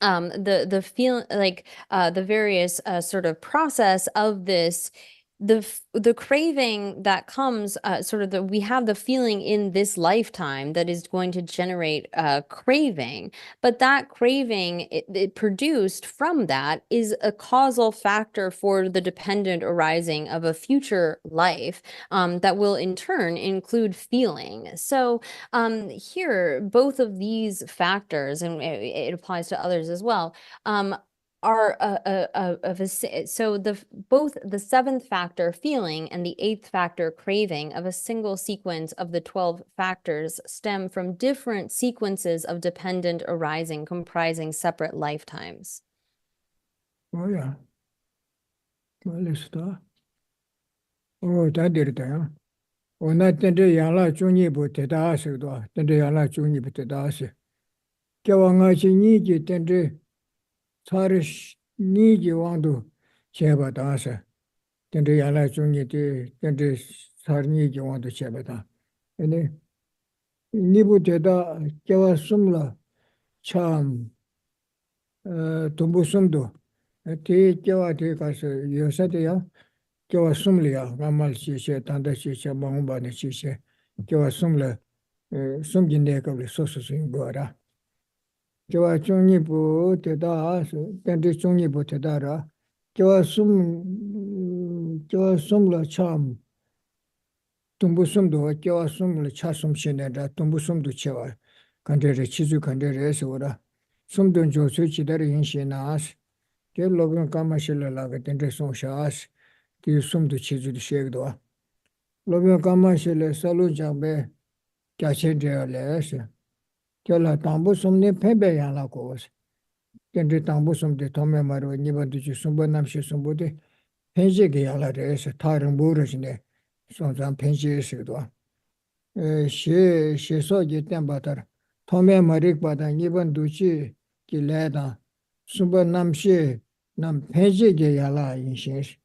the various sort of process of this, the craving that comes we have the feeling in this lifetime that is going to generate craving, but that craving it produced from that is a causal factor for the dependent arising of a future life that will in turn include feeling. So here, both of these factors, and it applies to others as well, are both the seventh factor, feeling, and the eighth factor, craving, of a single sequence of the 12 factors stem from different sequences of dependent arising comprising separate lifetimes. Oh yeah. Well, it's that. Oh, that did it. Oh, not then the Yala Juni but the Das, then the Yala Juni but the Das. Kawanga Niji, then the Tarish Niji want to Cheba Das. Then the Yala Juni, then the Sarniji want to Cheba Da. And then Nibu Teda, Kawa Sumla, Cham, Tumbusumdo. Te Kawa Tekas, you said, yeah. Kawa Sumlia, Gamal Shisha, Tanda Shisha, Mahumba Shisha, Kawa Sumla, Sumjineka, Sosus in Gora. Kawa Chunibu Teda, Tendi Chunibu Tedara, Kawa Sumla Cham, Tumbusumdo, Kawa Sumla Chasum Shineda, Tumbusumdo Chewa, Kandere Chizu Kandere Esora, Sumdun Josu Chidari in Shinas, Ke Logan Kamashilla Laga, Tende Son Shas. Ki sumdu chizu di shegdwa. Lobyo kama shile salu jangbe kyache deya le se. Kya la tangbo sumni pembe yang la ko se. Kendi tangbo sumdi tome marwa nipa duchi sumbo namshi sumbo di penje ge yang la re se. Tarang buru shine sonzang penje shegdwa. She so je tenpa tar. Tome marik bada nipa duchi ki le dan sumbo namshi nam penje ge yang la yin shin se.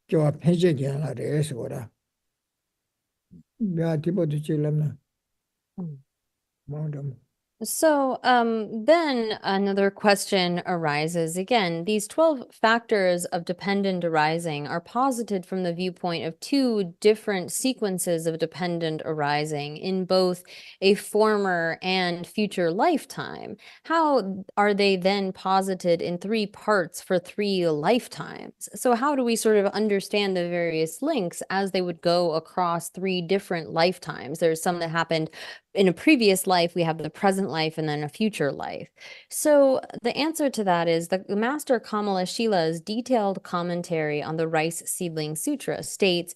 Kyo penje ge yang la re se wara. Yeah, tipo de chilamna. Mountain. So then another question arises. Again, these 12 factors of dependent arising are posited from the viewpoint of two different sequences of dependent arising in both a former and future lifetime. How are they then posited in three parts for three lifetimes? So how do we sort of understand the various links as they would go across three different lifetimes? There's some that happened in a previous life, we have the present life and then a future life. So the answer to that is the Master Kamala Shila's detailed commentary on the Rice Seedling Sutra states,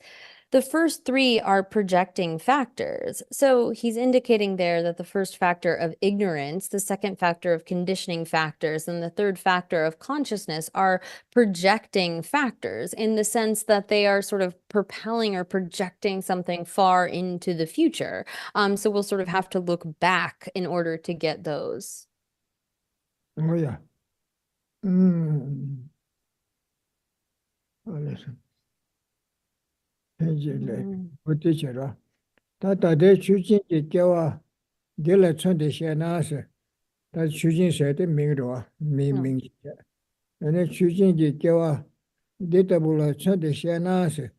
the first three are projecting factors. So he's indicating there that the first factor of ignorance, the second factor of conditioning factors, and the third factor of consciousness are projecting factors in the sense that they are sort of propelling or projecting something far into the future. So we'll sort of have to look back in order to get those. Oh, yeah. Oh, listen. What is it? Tata de Chujin Gawa, Dilla Sunday Shanas, that Chujin said the Mingro, Ming. And then Chujin Gawa, Ditabula Sunday Shanas,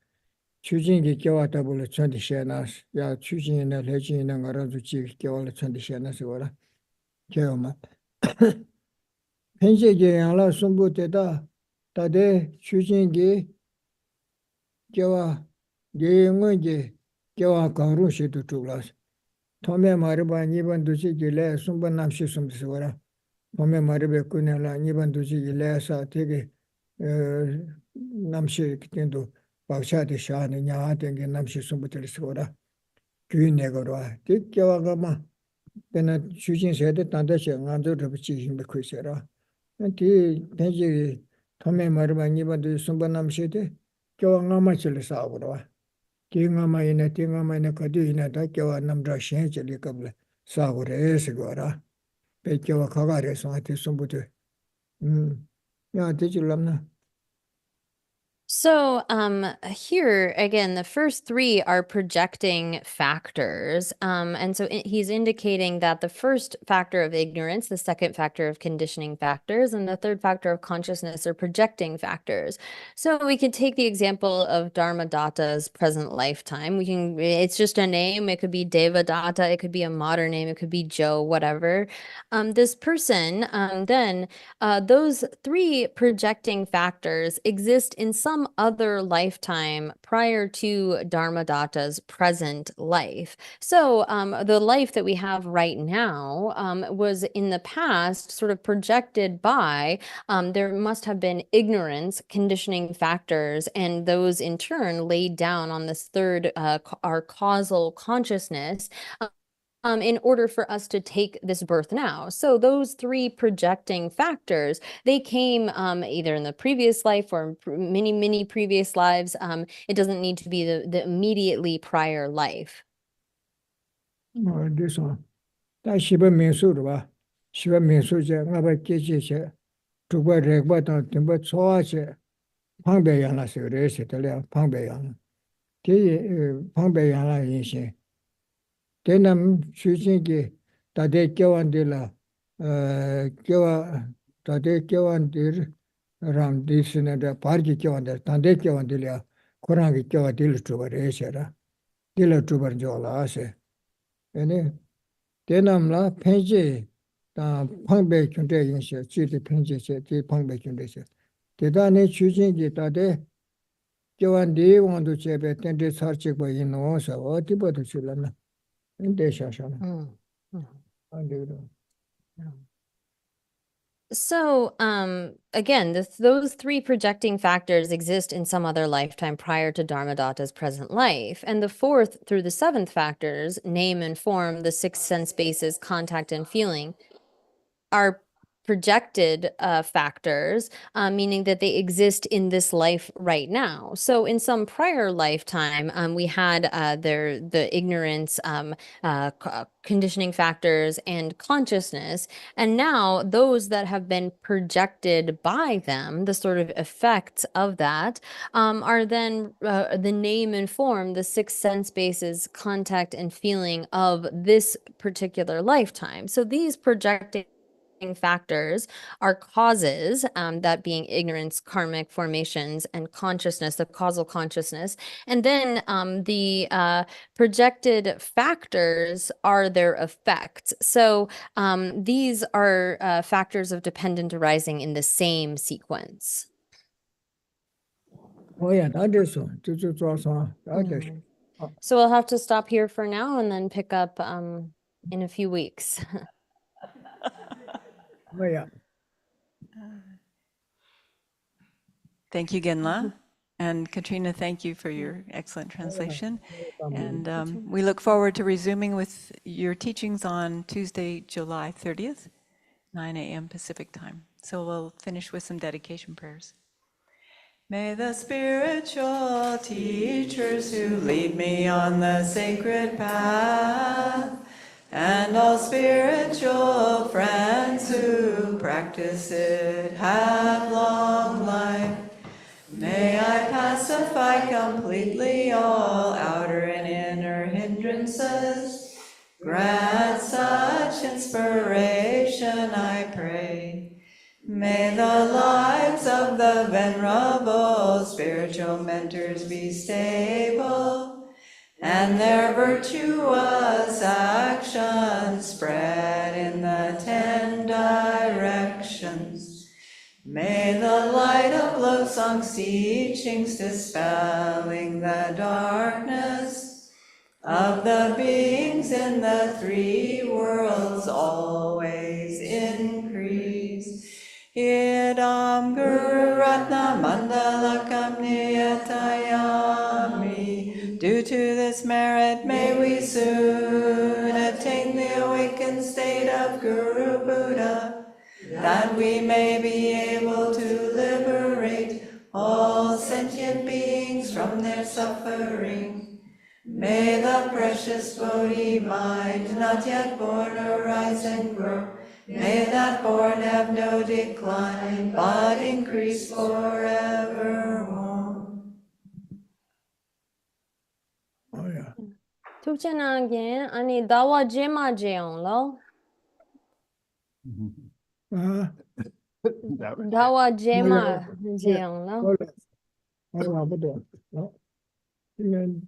Chujin Gawa Tabula Sunday Shanas, Ya Chujin and Legend and Arazu Gawa Sunday Shanas or Gaoma. Pensi Gayala Sumbu Teta, Tade Chujin Gawa, Gay. Kyawa Kangru Shitu Chuglas. Tome Mariba Niban Duchi Gile, Sumba Namshi Sumsura. Tome Maribe Kunela, Niban Duchi Gile, Sa Tigi Namshi Kindu, Baksha de Shani, Yahating, Namshi Sumbutisura. Gyunegorwa. Tik Kyawa Then Shujin said that Tandasha, Nando to Chi the Quisera. And T. Tenji Tome Mariba Niban to Sumba Namshi, Kyawa Namachil Saura. Kingama in a Tingama in a Kadina, Takyawa Namdra Shancheli Kabla, Saura Esigora, Pekyawa Kagares on Tisumbutu. Yeah, did you lamna? So here again, the first three are projecting factors. And so he's indicating that the first factor of ignorance, the second factor of conditioning factors, and the third factor of consciousness are projecting factors. So we could take the example of Dharmadatta's present lifetime. It's just a name. It could be Devadatta. It could be a modern name. It could be Joe, whatever. This person, those three projecting factors exist in some other lifetime prior to Dharmadatta's present life. So the life that we have right now was in the past sort of projected by, there must have been ignorance, conditioning factors, and those in turn laid down on this third, our causal consciousness, in order for us to take this birth now. So those three projecting factors, they came either in the previous life or many, many previous lives. It doesn't need to be the immediately prior life. This one. That Shiba Minsurva. Shiba Minsurja, Naba Geshe, Tuba Regbata, Timba Soache, Pangbayana Sirese, Pangbayana. Pangbayana Yinshin. Denam Shujingi, Tade Gyawandila, Tade Gyawandir, Ram Disina, the Parki Gyawander, Tande Gyawandilia, Korangi Gyawadil Tuba Resera, Dilla Tuba Jola Ase. And Denam La Penji, Pangbe Kunde Yinsha, Chiti Penji, the Pangbe Kunde. Dedane Shujingi, Tade Gyawandi, want to chebe, Tende Sarchik by Inosa, or Tiba to Chilana. So again, those three projecting factors exist in some other lifetime prior to Dharmadatta's present life. And the fourth through the seventh factors, name and form, the six sense bases, contact and feeling, are projected factors, meaning that they exist in this life right now. So in some prior lifetime, we had the ignorance, conditioning factors, and consciousness. And now those that have been projected by them, the sort of effects of that, are then the name and form, the six sense bases, contact and feeling of this particular lifetime. So these projecting factors are causes, that being ignorance, karmic formations, and consciousness, the causal consciousness. And then the projected factors are their effects. So these are factors of dependent arising in the same sequence. Oh, yeah, that is so. So we'll have to stop here for now and then pick up in a few weeks. Oh, yeah. Thank you, Genla. And Katrina, thank you for your excellent translation. And we look forward to resuming with your teachings on Tuesday, July 30th, 9 a.m. Pacific time. So we'll finish with some dedication prayers. May the spiritual teachers who lead me on the sacred path, and all spiritual friends who practice it, have long life. May I pacify completely all outer and inner hindrances. Grant such inspiration, I pray. May the lives of the venerable spiritual mentors be stable, and their virtuous actions spread in the 10 directions. May the light of wholesome teachings dispelling the darkness of the beings in the three worlds always increase. Idam Guru Ratna Mandalakam Niyatayami. Due to this merit, may we soon attain the awakened state of Guru Buddha, that we may be able to liberate all sentient beings from their suffering. May the precious Bodhi mind, not yet born, arise and grow. May that born have no decline, but increase forevermore. Oh yeah. Tuchanagin, ani dawa jema jeonlo. Dawa jema jeonlo. Có là bắt đầu đó. Cho nên